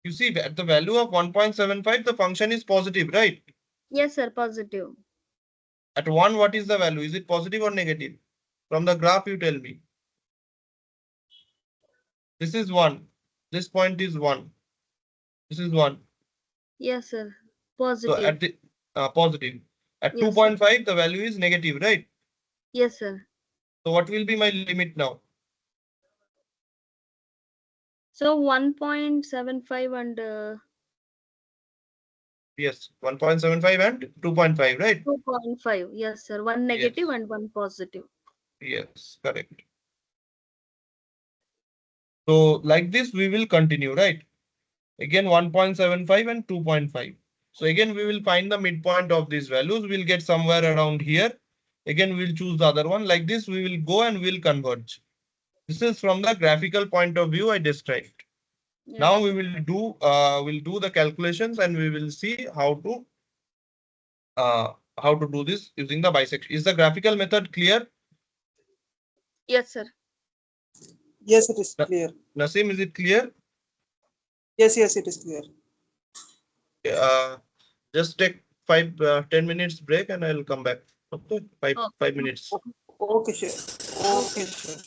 You see, at the value of 1.75, the function is positive, right? Yes, sir, positive. At 1, what is the value? Is it positive or negative? From the graph, you tell me. This is 1. This point is 1. This is 1. Yes, sir, So positive. at the positive. At Yes, sir. 2.5, the value is negative, right? Yes, sir. So what will be my limit now? So 1.75 and Yes, 1.75 and 2.5, right? 2.5. Yes, sir. One negative Yes. and one positive. Yes, correct. So like this, we will continue, right? Again, 1.75 and 2.5. So again, we will find the midpoint of these values. We'll get somewhere around here. Again, we'll choose the other one. Like this, we will go and we'll converge. This is from the graphical point of view I described. Yeah. Now we will do the calculations and we will see how to do this using the bisection. Is the graphical method clear? Yes, sir. Yes, it is Na- clear. Nasim, is it clear? Yes, it is clear. Uh, just take 10 minutes break and I'll come back. Okay, Oh, 5 minutes. Okay, sure. okay. Okay, sure.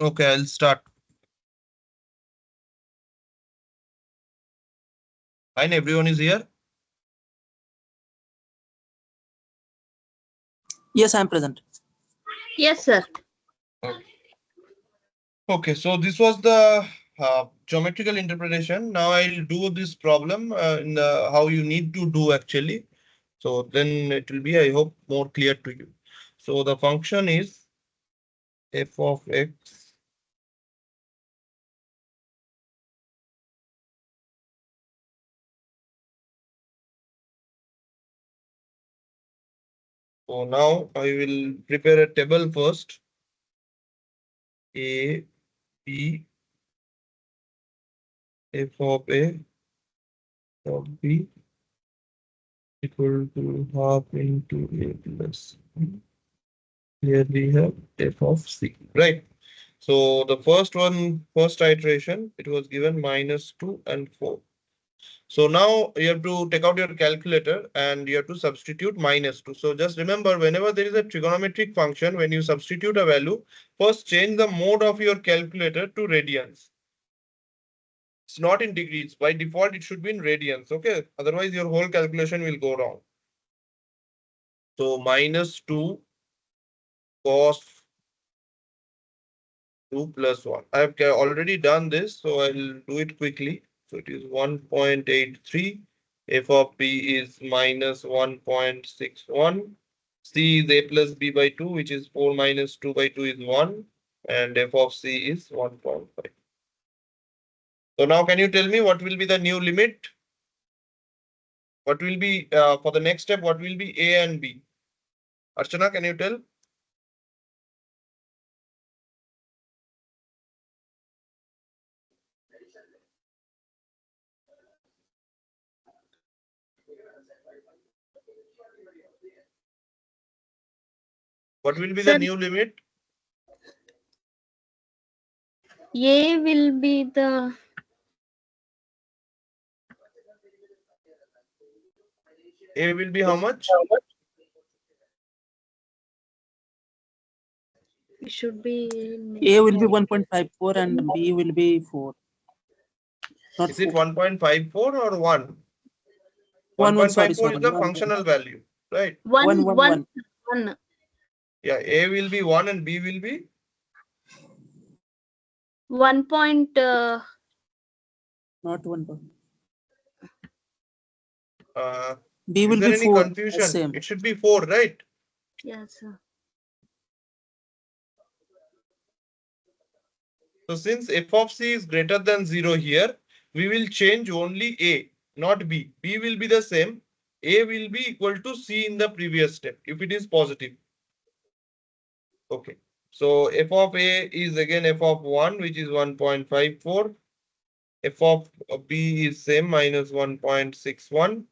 Okay, I'll start. Fine, everyone is here. Yes, I am present. Yes, sir. Okay, so this was the geometrical interpretation. Now I'll do this problem in the how you need to do actually. So then it will be, I hope, more clear to you. So the function is f of x so now I will prepare a table first. A, B, f of A of B equal to half into A plus B. Here we have f of C, right? So the first one, first iteration, it was given -2 and 4. So now you have to take out your calculator and you have to substitute -2. So just remember, whenever there is a trigonometric function, when you substitute a value, first change the mode of your calculator to radians. It's not in degrees. By default, it should be in radians. Okay. Otherwise, your whole calculation will go wrong. So -2 cos 2 plus 1. I have already done this, so I'll do it quickly. So it is 1.83. F of B is -1.61. C is A plus B by 2, which is 4 minus 2 by 2 is 1. And F of C is 1.5. So now can you tell me what will be the new limit? What will be, for the next step, what will be A and B? Archana, can you tell? What will be the Sir, new limit? A will be the A will be how much? it should be A will be 1.54 and B will be 4. Not Is it 4. 1.54 or 1? 1, sorry, 1.54 sorry. is the 1, functional value, right? 1 1, 1 1. 1. Yeah, A will be 1 and B will be 1 point Not 1. uh, B is will there be any 4. confusion? Same. It should be 4, right? yes, sir. So since f of c is greater than 0 here, we will change only A, not B. B will be the same. A will be equal to C in the previous step if it is positive. Okay. So f of A is again f of 1, which is 1.54. F of B is same, minus 1.61.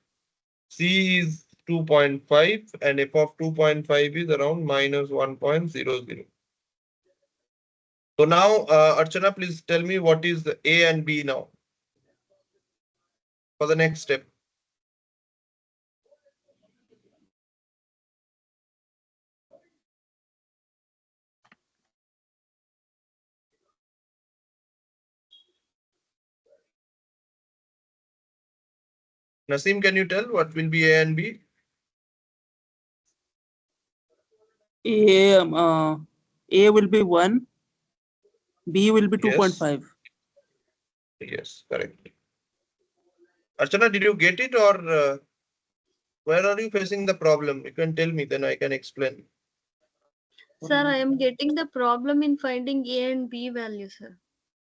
C is 2.5 and f of 2.5 is around minus 1.00. So now, Archana, please tell me what is the A and B now for the next step. Naseem, can you tell what will be A and B? A will be 1. B will be Yes. 2.5. Yes, correct. Archana, did you get it, or where are you facing the problem? You can tell me, then I can explain. Sir, I am getting the problem in finding A and B value, sir.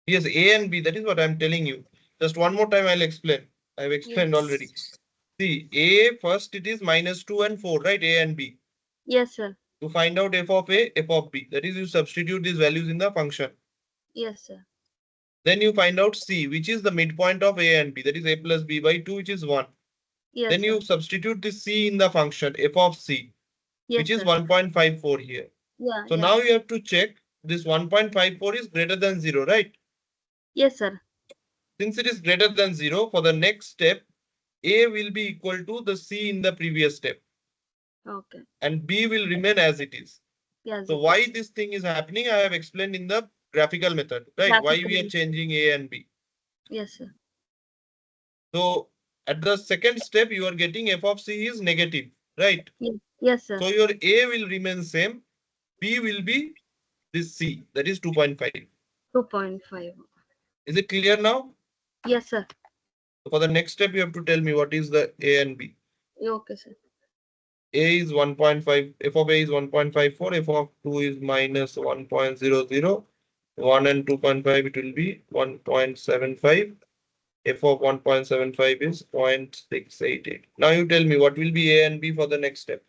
Yes, A and B, that is what I'm telling you. Just one more time, I'll explain. I've explained Yes. already. See, A first it is -2 and 4, right? A and B. Yes, sir. To find out f of A, f of B. That is, you substitute these values in the function. Yes, sir. Then you find out C, which is the midpoint of A and B. That is A plus B by 2, which is 1. Yes, Then you sir. substitute this C in the function f of C, which Yes, is sir. 1.54 here. Yeah, So yeah. now you have to check this 1.54 is greater than 0, right? Yes, sir. Since it is greater than 0, for the next step, A will be equal to the C in the previous step Okay. and B will remain as it is. Yes. So it why is. this thing is happening, I have explained in the graphical method, right? Why we are Graphical. changing A and B. Yes, sir. So at the second step, you are getting f of c is negative, right? Yes, sir. So your A will remain same, B will be this C, that is 2.5. 2.5. Is it clear now? Yes, sir. For the next step, you have to tell me what is the A and B. Okay, sir. A is 1.5, f of A is 1.54, f of 2 is minus 1.00, 1 and 2.5 it will be 1.75, f of 1.75 is 0.688. Now you tell me what will be A and B for the next step.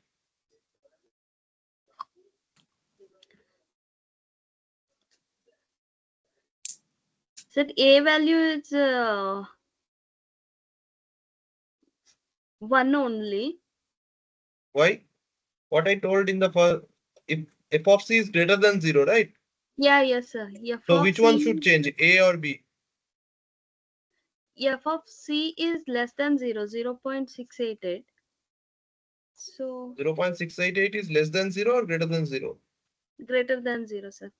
So A value is 1 only. Why? What I told in the first, if f of c is greater than 0, right? Yeah, yes, sir. F So of which one C, should change, A or B? F of C is less than 0, 0.688. So 0.688 is less than 0 or greater than 0? greater than 0, sir.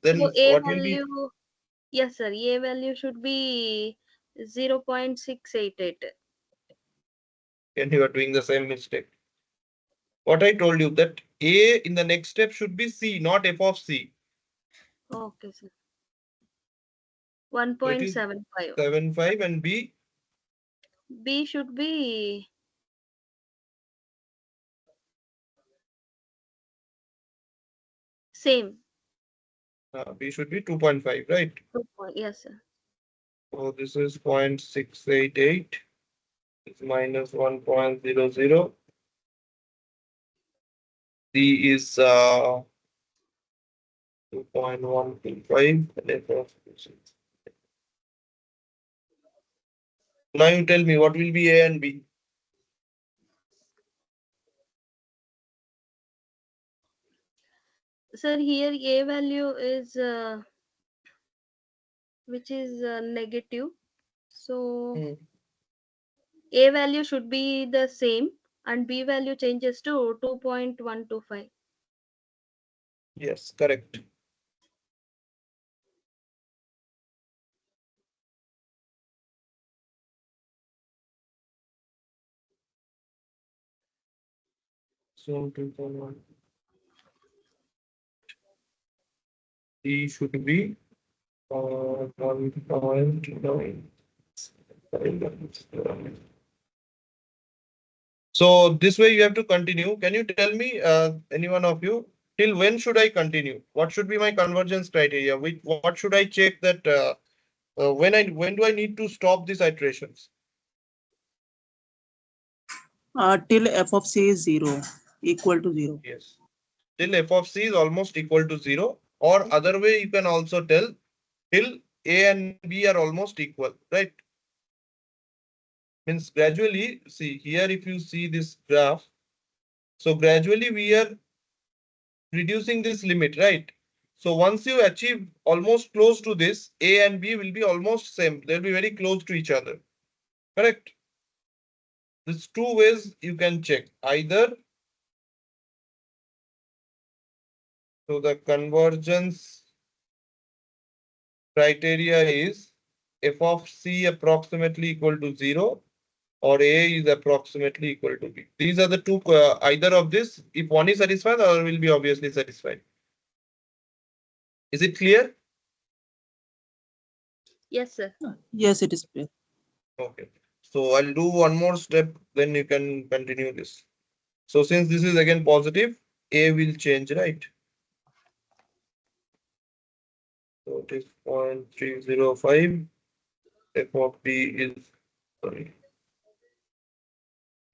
Then So A what will be? value, yes, sir. A value should be 0.688. And you are doing the same mistake. What I told you that A in the next step should be C, not f of c. Okay, sir. So it is 1.75. 75 and B B should be same. B should be 2.5, right? Yes, sir. So this is 0.688. It's minus 1.00. D is 2.125. Now you tell me what will be A and B. Sir, here A value is which is negative. So A value should be the same and B value changes to 2.125. Yes, correct. So 2.1. D should be 1.9. So this way you have to continue. Can you tell me, any one of you, till when should I continue? What should be my convergence criteria? What should I check that when do I need to stop these iterations? Till f of c is 0, equal to 0. Yes. Till f of c is almost equal to 0, or other way you can also tell till A and B are almost equal, right? Means gradually, see here if you see this graph, so gradually we are reducing this limit, right? So once you achieve almost close to this, A and B will be almost same. They'll be very close to each other. Correct? There's two ways you can check. Either, so the convergence criteria is f of c approximately equal to 0 or A is approximately equal to B. These are the two, either of this. If one is satisfied, the other will be obviously satisfied. Is it clear? Yes, sir. Yes, it is clear. Okay. So I'll do one more step, then you can continue this. So since this is again positive, A will change, right? So it is 0.305. F of B is, sorry,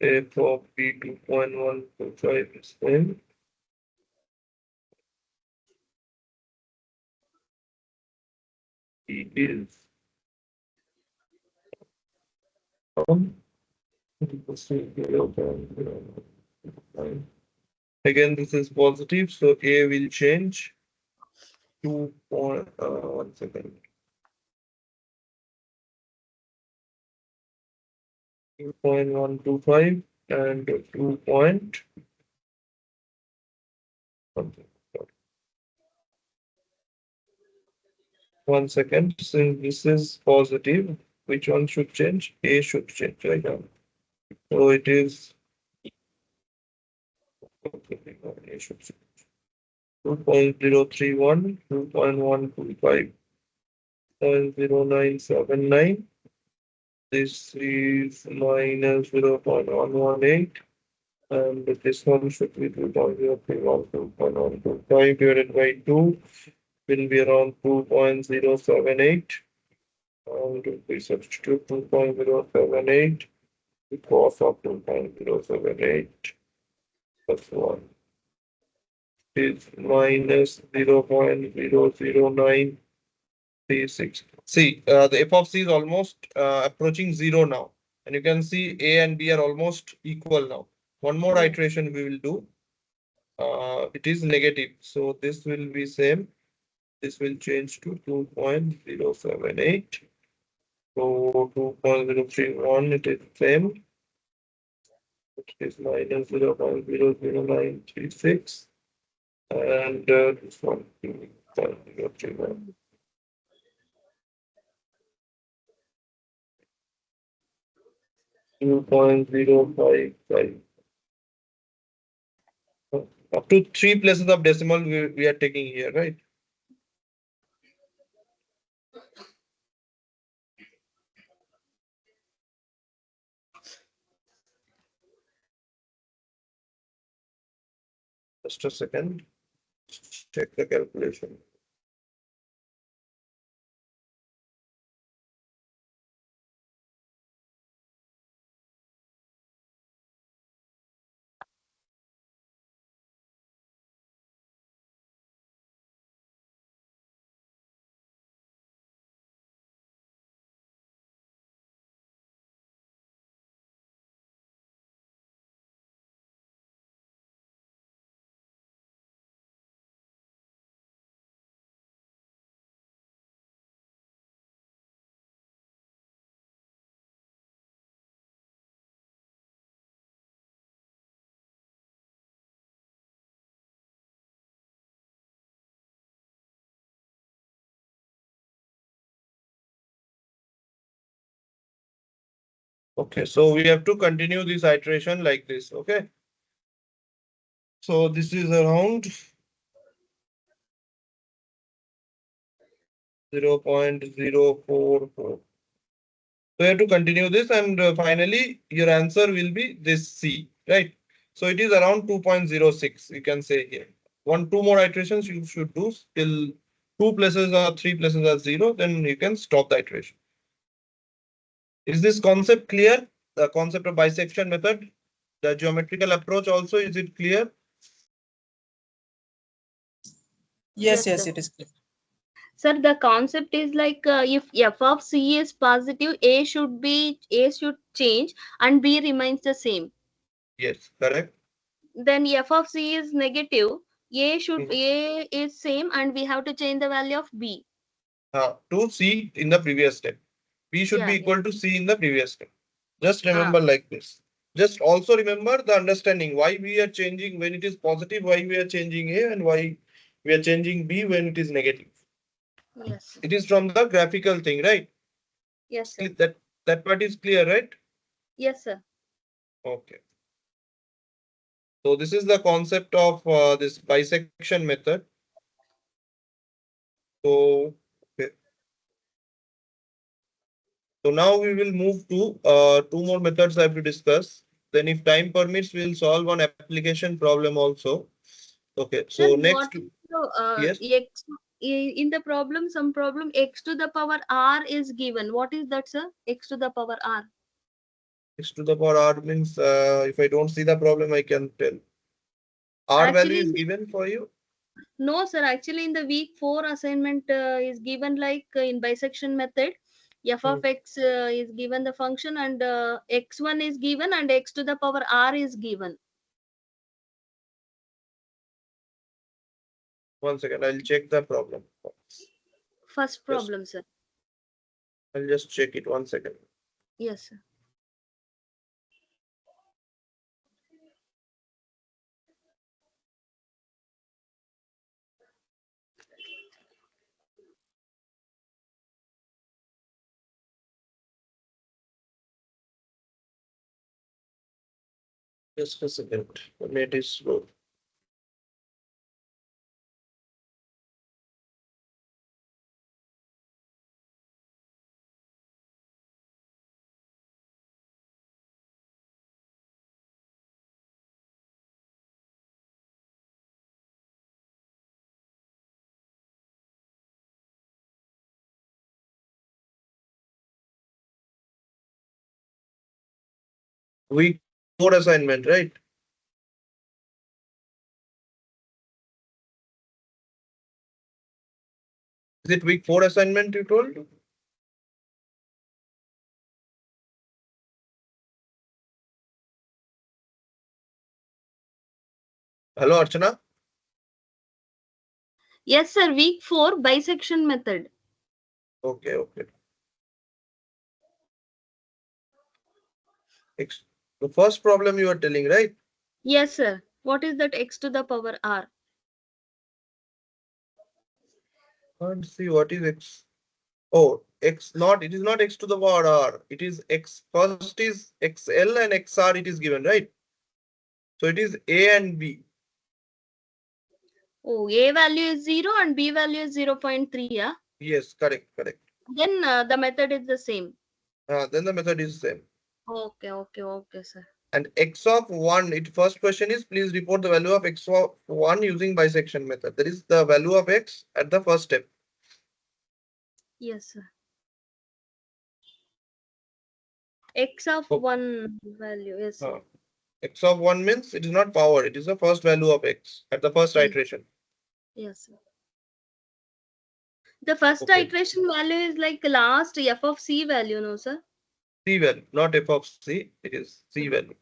F of B 2.125 is same. E is again, this is positive, so A will change. 1 second. 2.125 and 2 point. 1 second. Since this is positive, which one should change? A should change right now. So it is A should change. 2.031, 2.125, 0.0979. This is minus 0.118. And this one should be 2.031, 2.125 divided by 2 will be around 2.078. And if we substitute 2.078, the cost of 2.078 plus 1 is minus 0.00936. See, the f of c is almost approaching 0 now. And you can see a and b are almost equal now. One more iteration we will do. It is negative. So this will be same. This will change to 2.078. So 2.031, it is same. It is minus 0.00936. And this one 2.031. 2.055. Up to 3 places of decimal we are taking here, right? Just a second. Check the calculation. Okay, so we have to continue this iteration like this. Okay. So this is around 0.044. So you have to continue this, and finally your answer will be this C, right? So it is around 2.06. You can say here. Two more iterations you should do till 2 places or 3 places are 0. Then you can stop the iteration. Is this concept clear? The concept of bisection method, the geometrical approach also, is it clear? Yes, Yes, yes, sir. it is clear. Sir, the concept is like if f of c is positive, a should change and b remains the same. Yes, correct. Then f of c is negative, Hmm. a is same and we have to change the value of b. To C in the previous step. B should be Yeah, yeah. equal to C in the previous step. Just Ah, remember like this. Just also remember the understanding why we are changing when it is positive, why we are changing A, and why we are changing B when it is negative. yes. It is from the graphical thing, right? Yes, sir. That part is clear, right? Yes, sir. Okay. So this is the concept of this bisection method. So, okay. So now we will move to two more methods I have to discuss. Then if time permits, we'll solve one application problem also. Okay, Sir, so what next, is the yes, in the problem, some problem x to the power r is given. What is that, sir? X to the power r. x to the power r means if I don't see the problem, I can tell. R value Actually, is given for you. no, sir. Actually, in the week 4 assignment is given like in bisection method. F Hmm. of x is given the function and x1 is given and x to the power r is given. 1 second, I'll check the problem. First Just, problem, sir. I'll just check it 1 second. Yes, sir. Just a second. The net is slow. Week 4 assignment, right? Is it week 4 assignment you told? Hello, Archana? Yes, sir. Week 4 bisection method. Okay, okay. The first problem you are telling, right? Yes, sir. What is that x to the power r? Can't see what is x. Oh, x not, it is not x to the power r. It is x, first is xl and xr it is given, right? So it is a and b. Oh, a value is 0 and b value is 0.3. Yeah. Yes, correct, correct. Then the method is the same. Then the method is same. Okay, okay, okay, sir. And x of 1, it first question is please report the value of x of 1 using bisection method. That is the value of x at the first step. Yes, sir. X of Oh. 1 value. Yes, sir. X of 1 means it is not power, it is the first value of x at the first Yes. iteration. Yes, sir. The first Okay. iteration value is like last f of c value, no, sir? C value, not f of c, it is c value.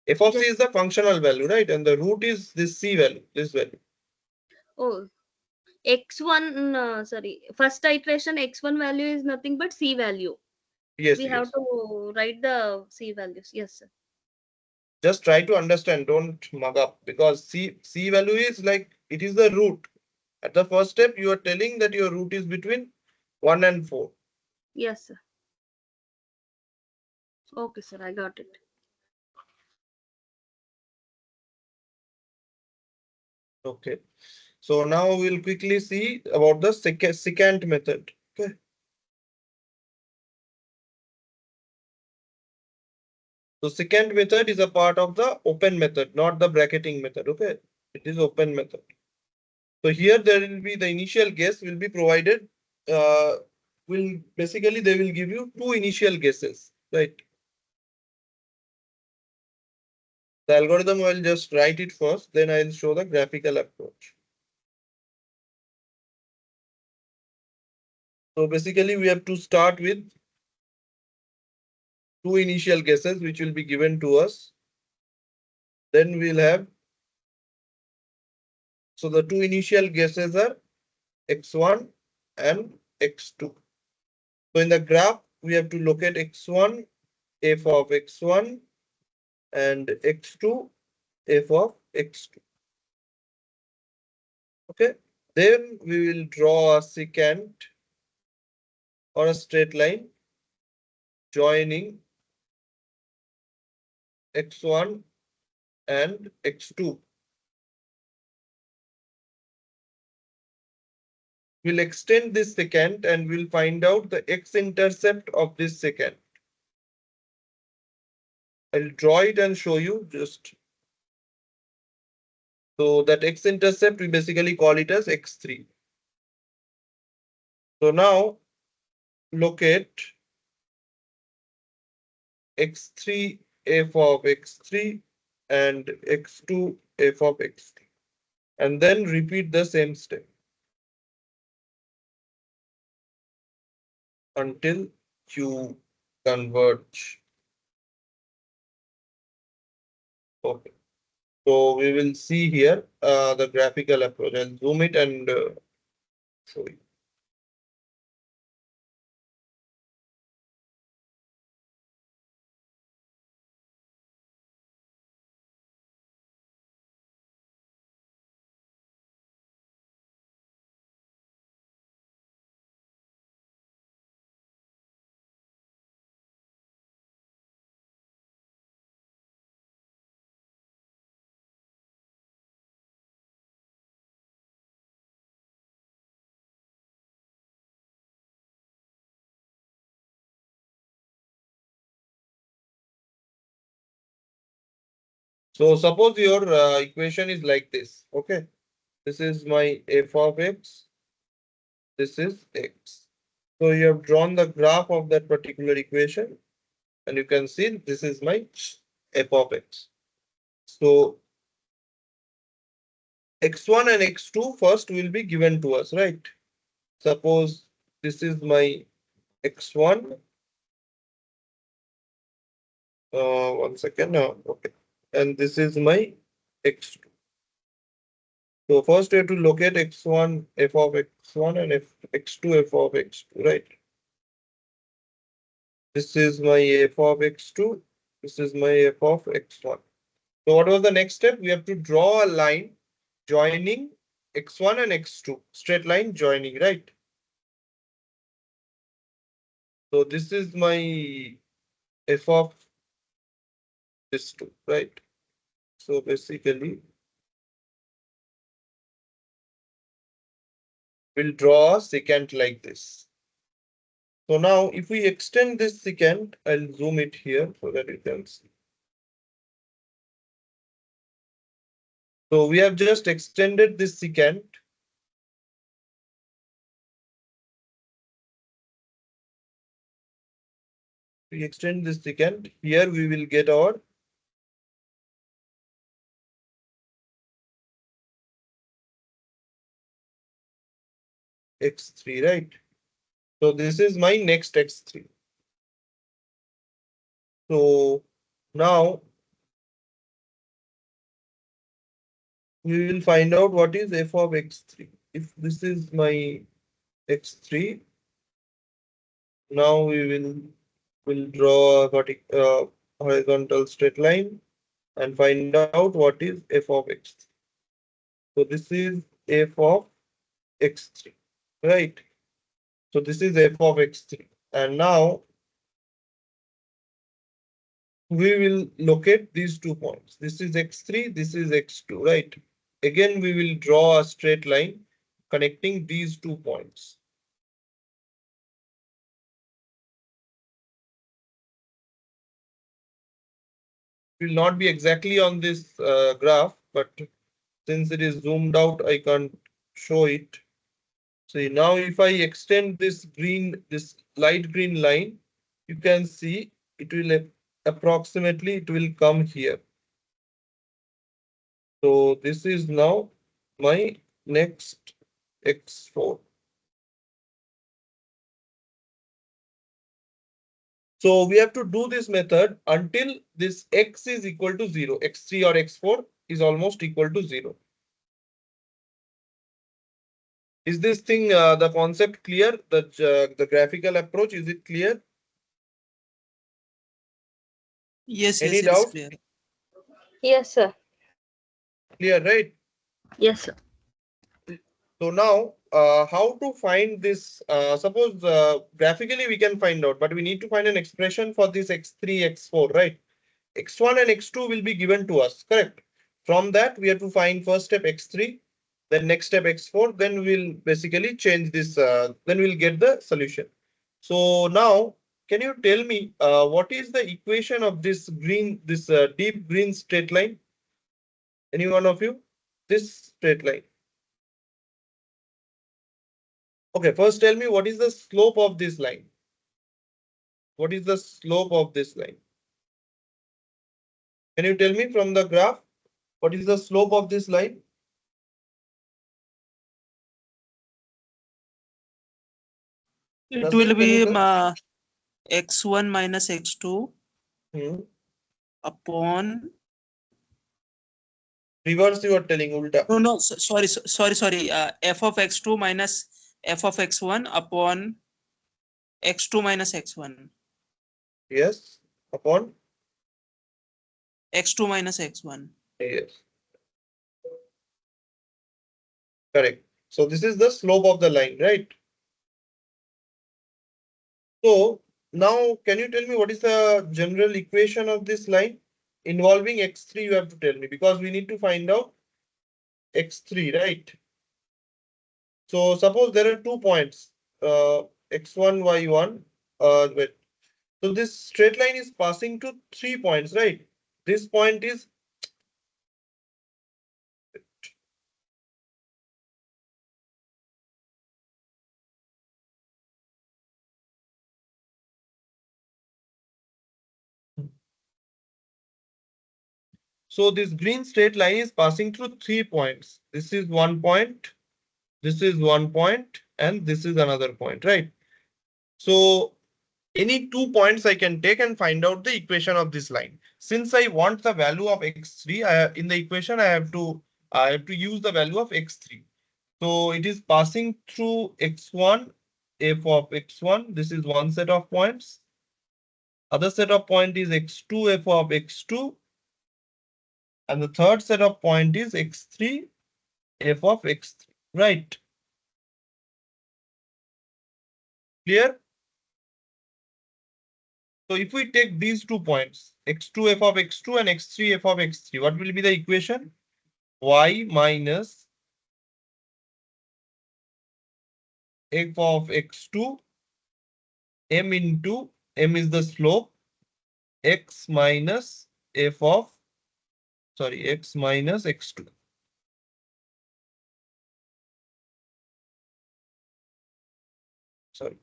F of c Just is the functional value, right? And the root is this c value, this value. oh, x1, sorry, first iteration x1 value is nothing but c value. Yes, We have yes. to write the c values. Yes, sir. Just try to understand, don't mug up, because c value is like, it is the root. At the first step, you are telling that your root is between 1 and 4. Yes, sir. Okay, sir. I got it. Okay. So now we'll quickly see about the secant method. Okay. So secant method is a part of the open method, not the bracketing method. Okay. It is open method. So here there will be the initial guess will be provided. Will basically they will give you two initial guesses, right? The algorithm will just write it first, then I'll show the graphical approach. So basically we have to start with two initial guesses which will be given to us. Then we'll have, so the two initial guesses are x1 and x2. So in the graph, we have to locate x1, f of x1 and x2, f of x2. Okay. Then we will draw a secant or a straight line joining x1 and x2. We'll extend this secant and we'll find out the x-intercept of this secant. I'll draw it and show you just. So that x-intercept, we basically call it as x3. So now locate x3 f of x3 and x2 f of x3. And then repeat the same step until you converge. Okay. So we will see here the graphical approach. I'll zoom it and show you. So suppose your equation is like this. Okay, this is my f of x. This is x. So you have drawn the graph of that particular equation, and you can see this is my f of x. So x1 and x2 first will be given to us, right? Suppose this is my x1. 1 second. Okay, and this is my x2. So first we have to locate x1 f of x1 and x2 f of x2, right? This is my f of x2. This is my f of x1. So what was the next step? We have to draw a line joining x1 and x2, straight line joining, right? So this is my f of this two, right? So basically, we'll draw a secant like this. So now if we extend this secant, I'll zoom it here so that you can see. So we have just extended this secant. We extend this secant. Here we will get our x3, right? So this is my next x3. So now we will find out what is f of x3. If this is my x3, now we will draw a horizontal straight line and find out what is f of x3. So this is f of x3, right? So this is f of x3, and now we will locate these 2 points. This is x3, this is x2, right? Again, we will draw a straight line connecting these 2 points. It will not be exactly on this graph, but since it is zoomed out, I can't show it. See, now if I extend this light green line, you can see it will approximately, it will come here. So this is now my next x4. So we have to do this method until this x is equal to 0. x3 or x4 is almost equal to 0. Is this thing, the concept clear? The graphical approach, is it clear? Yes, Any yes, it is doubt? clear. Yes, sir. Clear, right? Yes, sir. So now, how to find this? Suppose graphically we can find out, but we need to find an expression for this x3, x4, right? x1 and x2 will be given to us, correct? From that, we have to find first step x3, then next step x4, then we'll basically change this, then we'll get the solution. So now, can you tell me what is the equation of this deep green straight line? Any one of you? This straight line. Okay, first tell me what is the slope of this line? What is the slope of this line? Can you tell me from the graph? What is the slope of this line? It Naseem, will can you be tell? x1 minus x2 Hmm. upon. Reverse you are telling, ulta. No, no, sorry. F of x2 minus f of x1 upon x2 minus x1. Yes, upon. x2 minus x1. Yes, correct. So this is the slope of the line, right? So now can you tell me what is the general equation of this line involving x3? You have to tell me because we need to find out x3, right? So suppose there are 2 points, x1, y1. Wait. So this straight line is passing to 3 points, right? This point is So this green straight line is passing through 3 points. This is 1 point, this is 1 point, and this is another point, right? So any 2 points I can take and find out the equation of this line. Since I want the value of x3, in the equation I have to use the value of x3. So it is passing through x1, f of x1. This is one set of points. Other set of point is x2, f of x2. And the third set of point is x3, f of x3, right? Clear? So if we take these 2 points, x2 f of x2 and x3 f of x3, what will be the equation? Y minus f of x2, m into, m is the slope, x minus f of, sorry, x minus x2. Sorry.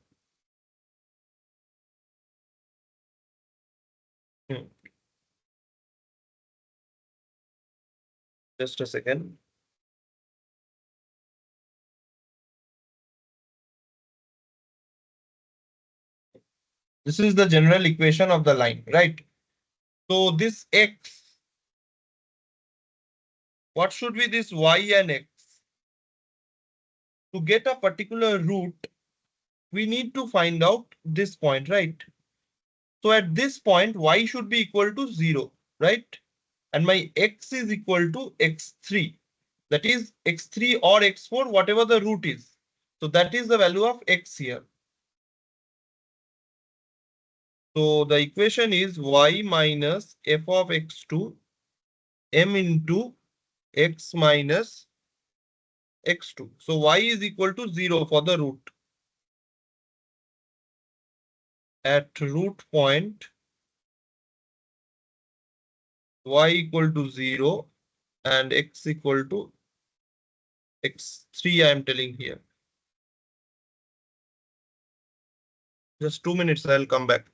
Just a second. This is the general equation of the line, right? So this x, what should be this y and x? To get a particular root, we need to find out this point, right? So at this point, y should be equal to 0, right? And my x is equal to x3. That is x3 or x4, whatever the root is. So that is the value of x here. So the equation is y minus f of x2 m into x minus x2. So y is equal to 0 for the root. At root point, y equal to 0 and x equal to x3 I am telling here. Just 2 minutes, I'll come back.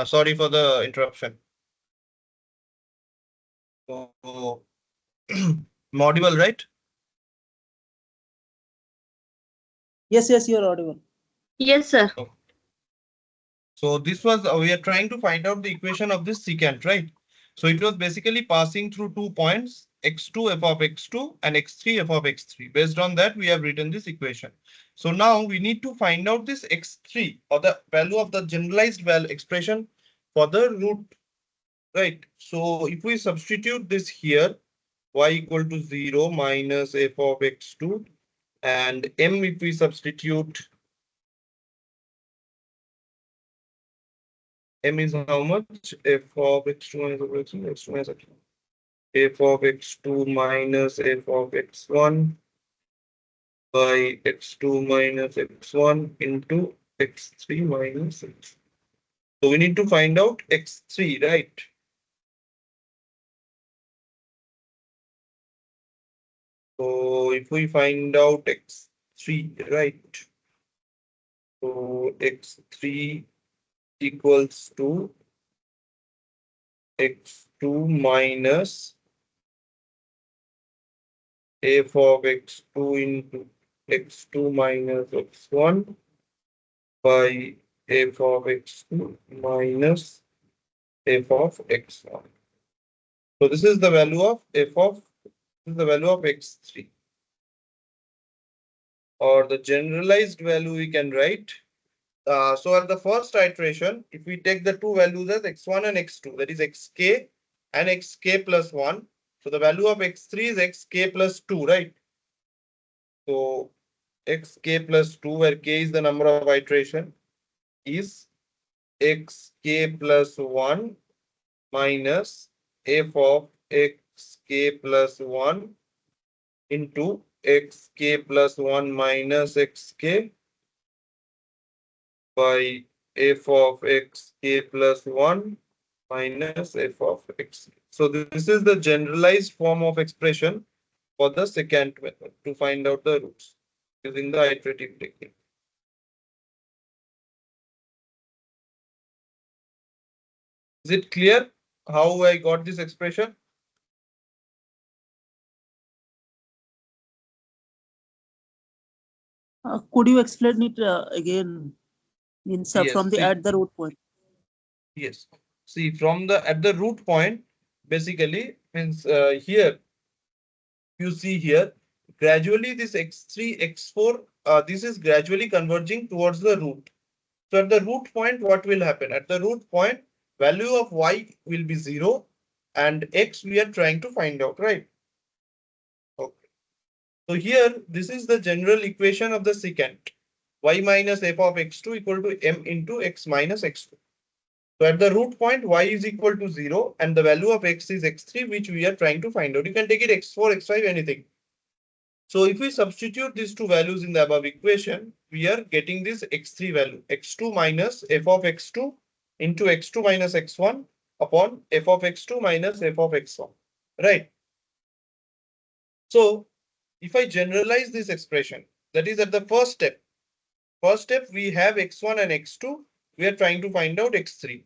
Sorry for the interruption. So, audible, right? Yes, yes, you're audible. Yes, sir. So this was, we are trying to find out the equation of this secant, right? So it was basically passing through 2 points, x2 f of x2 and x3 f of x3. Based on that, we have written this equation. So now we need to find out this x3 or the value of the generalized value expression for the root, right? So if we substitute this here, y equal to 0 minus f of x2, and m if we substitute, m is how much? F of x2 minus x2, x2 minus x2. F of x2 minus f of x1 by x2 minus x1 into x3 minus x. So we need to find out x3, right? So if we find out x3, right? So x3 equals to x2 minus f of x2 into x2 minus x1 by f of x2 minus f of x1. So this is the value of x3, or the generalized value we can write. So at the first iteration, if we take the two values as x1 and x2, that is xk and xk plus 1. So the value of x3 is xk plus 2, right? So xk plus 2, where k is the number of iteration, is xk plus 1 minus f of xk plus 1 into xk plus 1 minus xk by f of xk plus 1 minus f of x. So this is the generalized form of expression for the secant method to find out the roots using the iterative technique. Is it clear how I got this expression? Could you explain it again? Means Yes. from the at the root point. Yes. See, from the at the root point, basically means here you see here gradually this x3 x4 this is gradually converging towards the root. So at the root point, what will happen? At the root point, value of y will be 0 and x we are trying to find out, right? Okay. So here this is the general equation of the secant. Y minus f of x2 equal to m into x minus x2. So at the root point, y is equal to 0 and the value of x is x3, which we are trying to find out. You can take it x4, x5, anything. So if we substitute these two values in the above equation, we are getting this x3 value, x2 minus f of x2 into x2 minus x1 upon f of x2 minus f of x1, right? So if I generalize this expression, that is at the first step. First step, we have x1 and x2. We are trying to find out x3.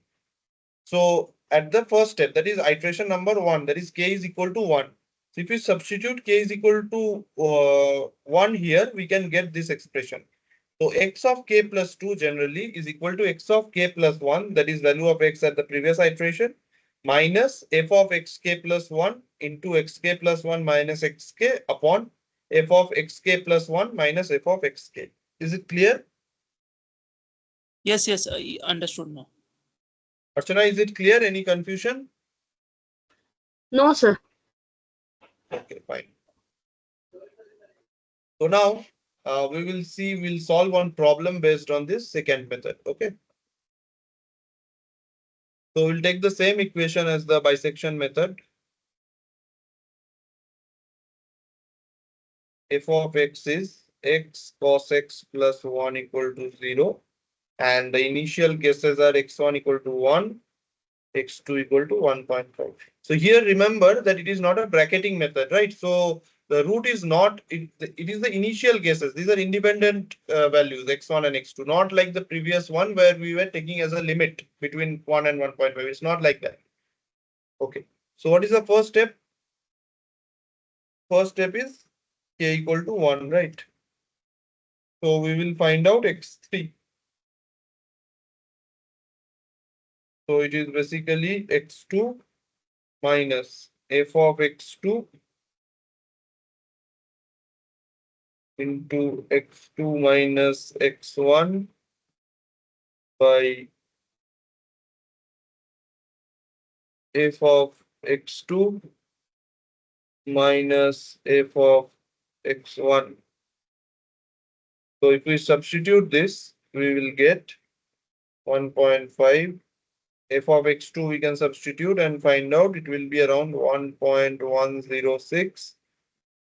So at the first step, that is iteration number 1, that is k is equal to 1. So if we substitute k is equal to 1 here, we can get this expression. So x of k plus 2 generally is equal to x of k plus 1, that is value of x at the previous iteration, minus f of xk plus 1 into xk plus 1 minus xk upon f of xk plus 1 minus f of xk. Is it clear? Yes, yes, I understood now. Archana, is it clear? Any confusion? No, sir. Okay, fine. So now we'll solve one problem based on this secant method. Okay. So we'll take the same equation as the bisection method. F of x is x cos x plus 1 equal to 0. And the initial guesses are x1 equal to 1, x2 equal to 1.5. So here remember that it is not a bracketing method, right? So The root is not, it is the initial cases. These are independent values, x1 and x2, not like the previous one where we were taking as a limit between 1 and 1.5. It's not like that. Okay. So what is the first step? First step is k equal to 1, right? So we will find out x3. So it is basically x2 minus f of x2 into x2 minus x1 by f of x2 minus f of x1. So if we substitute this, we will get 1.5. F of x2 we can substitute and find out it will be around 1.106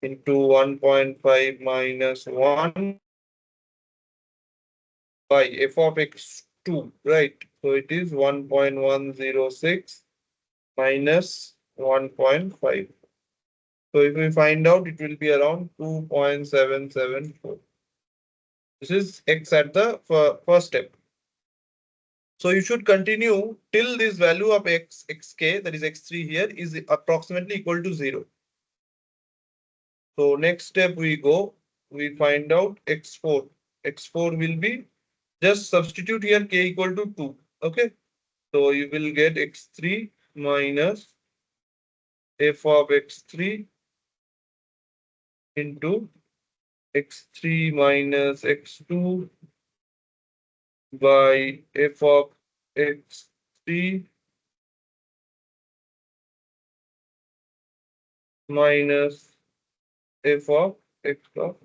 into 1.5 minus 1 by f of x2, right? So it is 1.106 minus 1.5. So if we find out, it will be around 2.774. This is x at the first step. So you should continue till this value of xk, that is x3 here, is approximately equal to 0. So next step we go, we find out x4. X4 will be, just substitute here k equal to 2. Okay. So you will get x3 minus f of x3 into x3 minus x2 by f of x3 minus f of x of.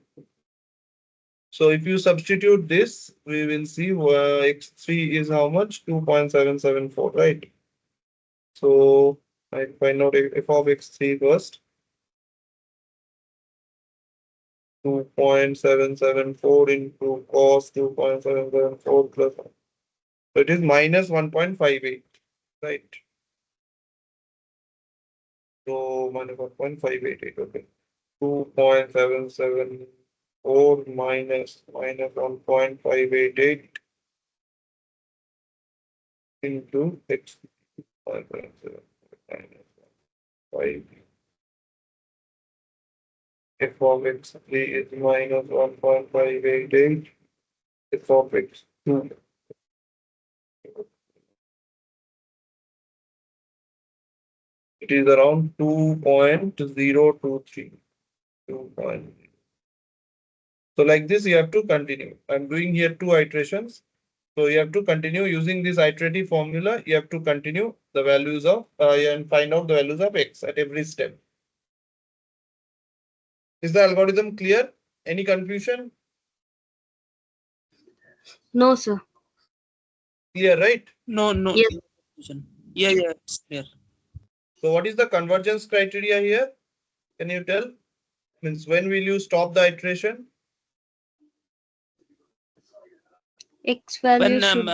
So if you substitute this, we will see x3 is how much? 2.774, right? So I find out f of x3 first. 2.774 into cos 2.774 plus. So it is minus 1.58, right? So minus 1.588, okay. 2.774 minus 1.588 into x 5.7 minus 5. F of x3 is minus 1.588. F of x2. It is around 2.023. 2. So like this, you have to continue. I'm doing here 2 iterations. So you have to continue using this iterative formula. You have to continue the values of and find out the values of x at every step. Is the algorithm clear? Any confusion? No, sir. Clear, right? No, no. Yes. Yeah, yeah, it's clear. So what is the convergence criteria here? Can you tell? Means when will you stop the iteration? X value When should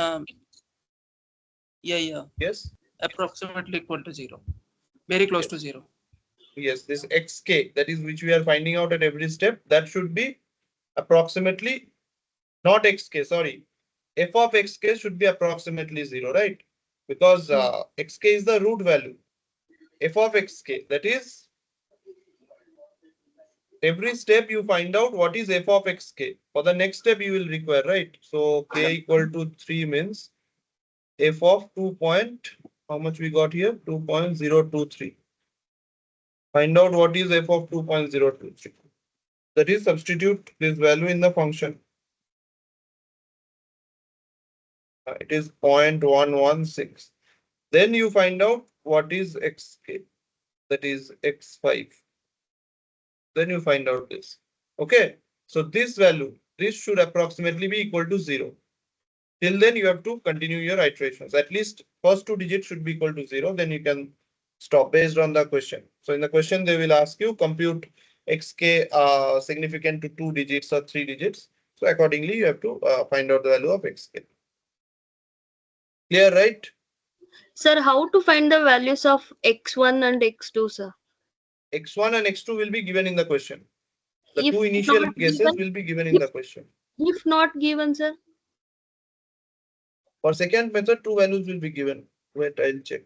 yeah, Yes. approximately equal to 0, very close Yes. to 0. Yes, this xk, that is which we are finding out at every step, that should be approximately, not xk, sorry. F of xk should be approximately 0, right? Because xk is the root value. F of xk, that is every step you find out what is f of xk. For the next step you will require, right? So k equal to 3 means f of 2 point, how much we got here? 2.023. Find out what is f of 2.023. That is, substitute this value in the function. It is 0.116. Then you find out what is xk. That is x5. Then you find out this. Okay. So this value, this should approximately be equal to 0. Till then you have to continue your iterations. At least first 2 digits should be equal to 0. Then you can stop based on the question. So in the question they will ask you compute xk significant to 2 digits or 3 digits. So accordingly you have to find out the value of xk. Clear, right? Sir, how to find the values of x1 and x2, sir? X1 and X2 will be given in the question. The If two initial not guesses given, will be given in the question. if not given, sir. For second method, two values will be given. Wait, I'll check.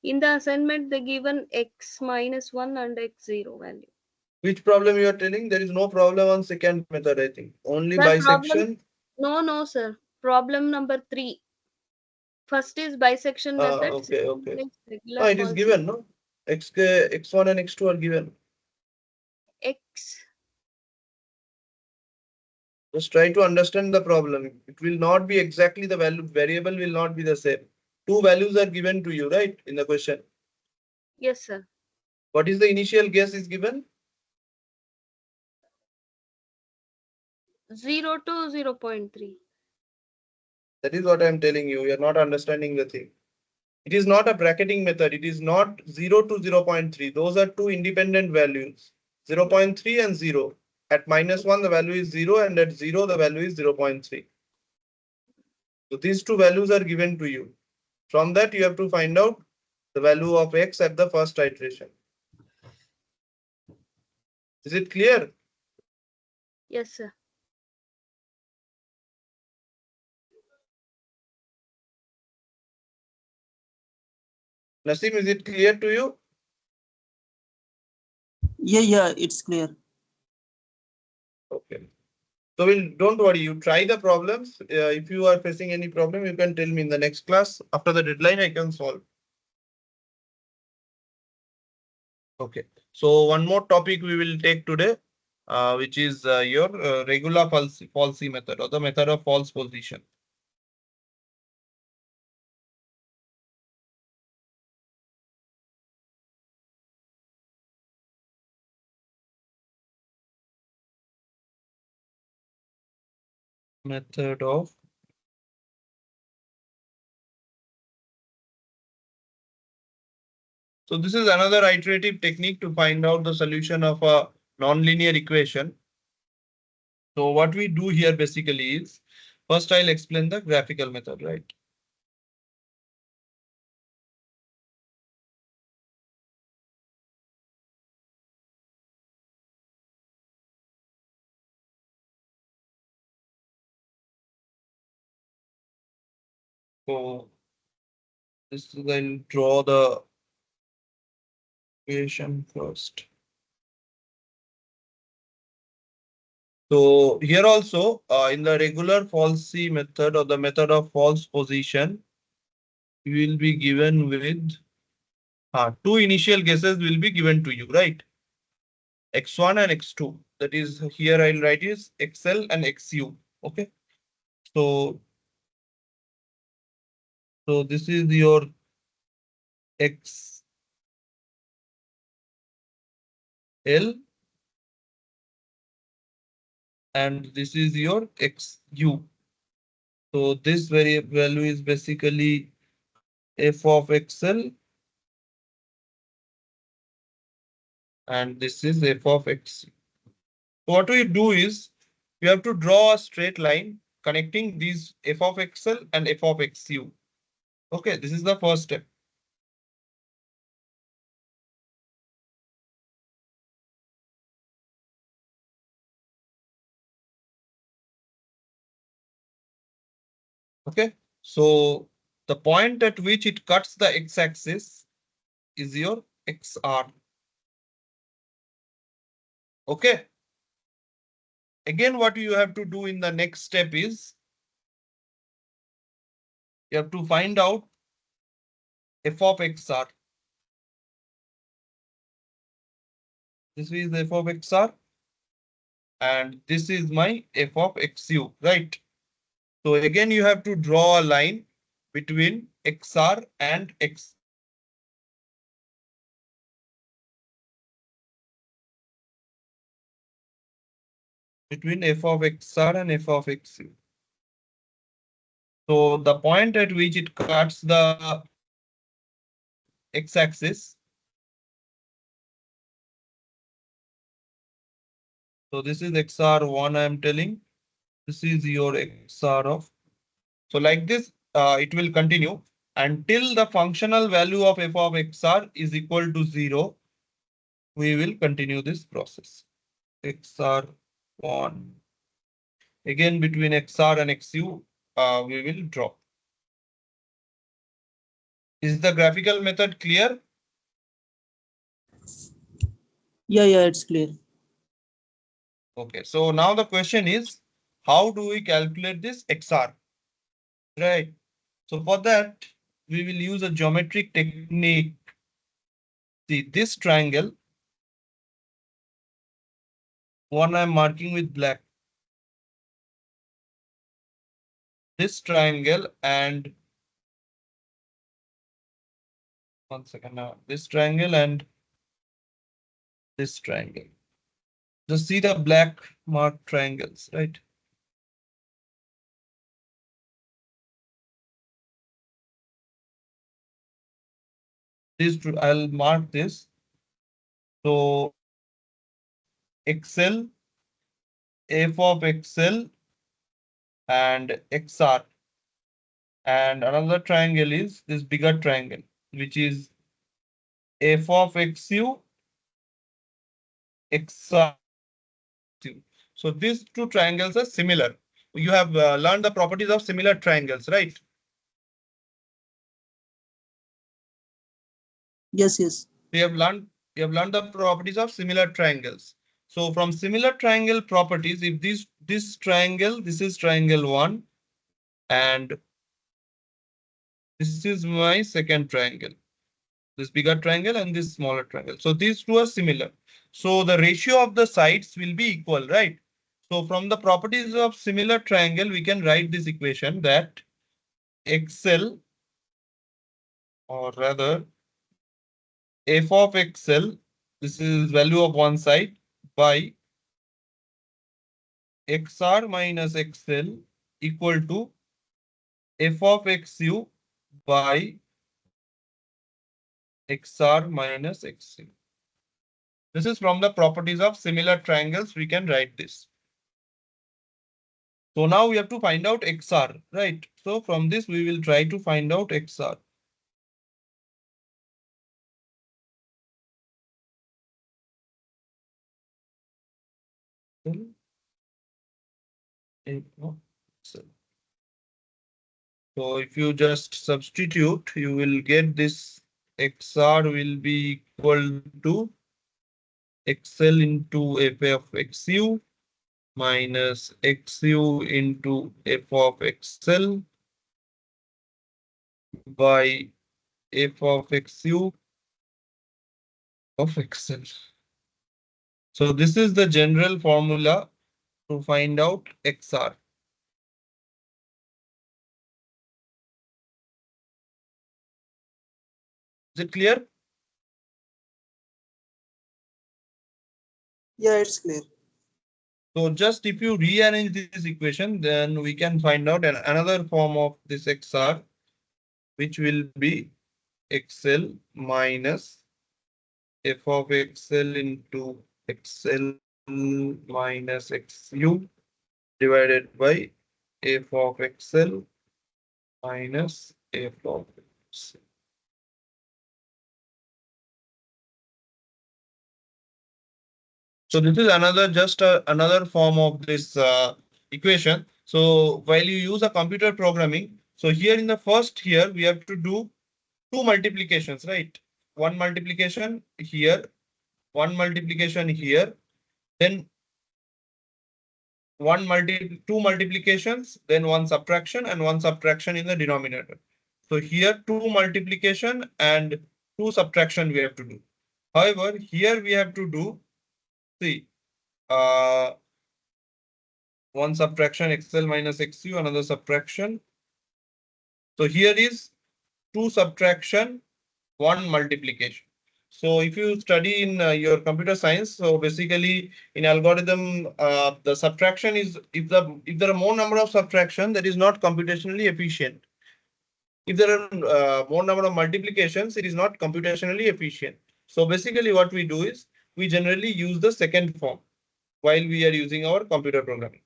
In the assignment, they given x minus 1 and x0 value. Which problem you are telling? There is no problem on second method, I think. Only Sir, bisection. No, sir. Problem number 3. First is bisection method. Okay, Second okay. is No, regular it is false. given, no? X1 and X2 are given. X. Just try to understand the problem. It will not be exactly the value, variable will not be the same. Two values are given to you, right? In the question. Yes, sir. What is the initial guess is given? 0 to 0.3. That is what I am telling you. You are not understanding the thing. It is not a bracketing method. It is not 0 to 0.3. Those are two independent values. 0.3 and 0. At -1, the value is 0, and at 0, the value is 0.3. So these two values are given to you. From that, you have to find out the value of x at the first iteration. Is it clear? Yes, sir. Nasim, is it clear to you? Yeah, it's clear. Okay. So don't worry, you try the problems. If you are facing any problem, you can tell me in the next class. After the deadline, I can solve. Okay. So one more topic we will take today, which is your regular falsy method, or the method of false position. Method of So this is another iterative technique to find out the solution of a nonlinear equation. So what we do here basically is, first I'll explain the graphical method, right? So this is, I'll draw the equation first. So here also in the regular falsy method, or the method of false position, you will be given with two initial guesses will be given to you, right? X1 and X2. That is, here I'll write is XL and XU. Okay. So this is your XL and this is your XU. So this value is basically f of XL and this is f of X. So what we do is you have to draw a straight line connecting these f of XL and f of XU. Okay, this is the first step. Okay, so the point at which it cuts the x-axis is your XR. Okay. Again, what you have to do in the next step is you have to find out f of XR. This is f of XR and this is my f of XU, right? So again, you have to draw a line between XR and X. Between f of XR and f of XU. So the point at which it cuts the x-axis. So this is XR1, I am telling. This is your XR of. So like this, it will continue until the functional value of f of xr is equal to 0. We will continue this process. xr1. Again, between xr and xu, we will draw. Is the graphical method clear? Yeah, it's clear. Okay, so now the question is, how do we calculate this xr? Right. So for that, we will use a geometric technique. See this triangle, one I'm marking with black. This triangle and one second now, this triangle and this triangle. Just see the black marked triangles, right? These two, I'll mark this. So XL, f of XL and XR. And another triangle is this bigger triangle, which is f of XU, XR. So these two triangles are similar. You have learned the properties of similar triangles, right? Yes. You have learned the properties of similar triangles. So from similar triangle properties, if this triangle, this is triangle 1, and this is my second triangle, this bigger triangle and this smaller triangle. So these two are similar. So the ratio of the sides will be equal, right? So from the properties of similar triangle, we can write this equation that XL, or rather f of XL, this is value of one side, by XR minus XL equal to f of XU by XR minus XU. This is from the properties of similar triangles. We can write this. So now we have to find out XR, right? So from this, we will try to find out XR. So if you just substitute, you will get this XR will be equal to XL into f of XU minus XU into f of XL by f of XU of XL. So this is the general formula to find out XR. Is it clear? Yeah, it's clear. So just if you rearrange this equation, then we can find out another form of this XR, which will be XL minus f of XL into XL minus XU divided by f of XL minus f of XL. So this is another form of this equation. So while you use a computer programming, so here in the first here we have to do two multiplications, right? One multiplication here, one multiplication here, then two multiplications, then one subtraction and one subtraction in the denominator. So here two multiplication and two subtraction we have to do. However, here we have to do, see, one subtraction XL minus XU, another subtraction. So here is two subtraction, one multiplication. So if you study in your computer science, so basically in algorithm, the subtraction is if there are more number of subtraction, that is not computationally efficient. If there are more number of multiplications, it is not computationally efficient. So basically what we do is we generally use the second form while we are using our computer programming.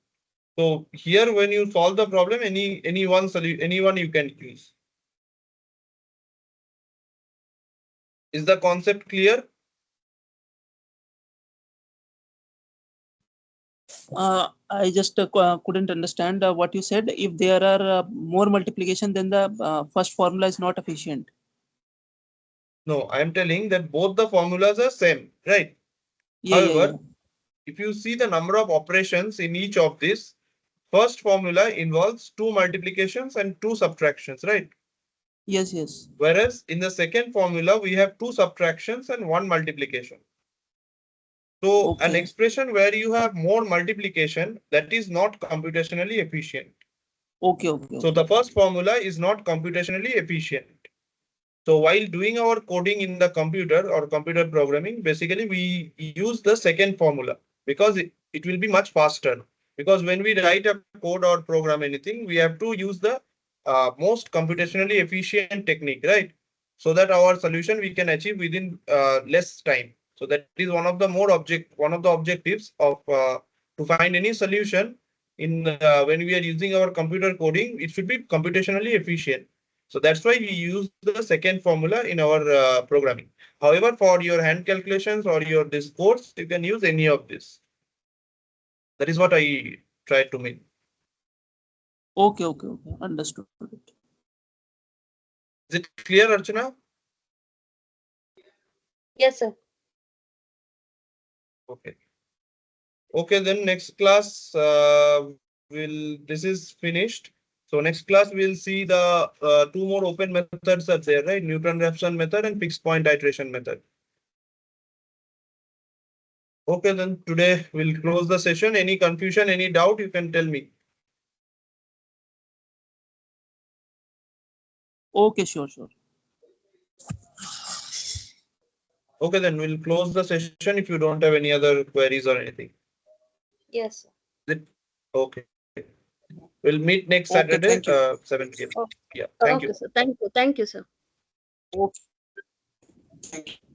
So here, when you solve the problem, any one you can use. Is the concept clear? I just couldn't understand what you said. If there are more multiplication, then the first formula is not efficient. No, I am telling that both the formulas are same, right? Yeah, yeah, However, yeah. if you see the number of operations in each of this, first formula involves 2 multiplications and 2 subtractions, right? Yes, yes. Whereas in the second formula, we have 2 subtractions and 1 multiplication. So an Okay. expression where you have more multiplication, that is not computationally efficient. Okay, okay, So okay. the first formula is not computationally efficient. So while doing our coding in the computer or computer programming, basically we use the second formula because it will be much faster. Because when we write a code or program anything, we have to use the most computationally efficient technique, right? So that our solution we can achieve within less time. So that is one of the one of the objectives of to find any solution in when we are using our computer coding, it should be computationally efficient. So that's why we use the second formula in our programming. However, for your hand calculations or your this course, you can use any of this. That is what I tried to mean. Okay, okay, okay. Understood it. Is it clear, Archana? Yes, sir. Okay. Okay, then next class this is finished. So next class we'll see the 2 more open methods are there, right? Newton-Raphson method and fixed point iteration method. Okay, then today we'll close the session. Any confusion, any doubt, you can tell me. Okay, sure, sure. Okay, then we'll close the session if you don't have any other queries or anything. Yes, sir. Okay. We'll meet next Okay, Saturday, thank you. 7 p.m. Oh, Yeah, thank okay, you. sir. Thank you. Thank you, sir. Okay. Thank you.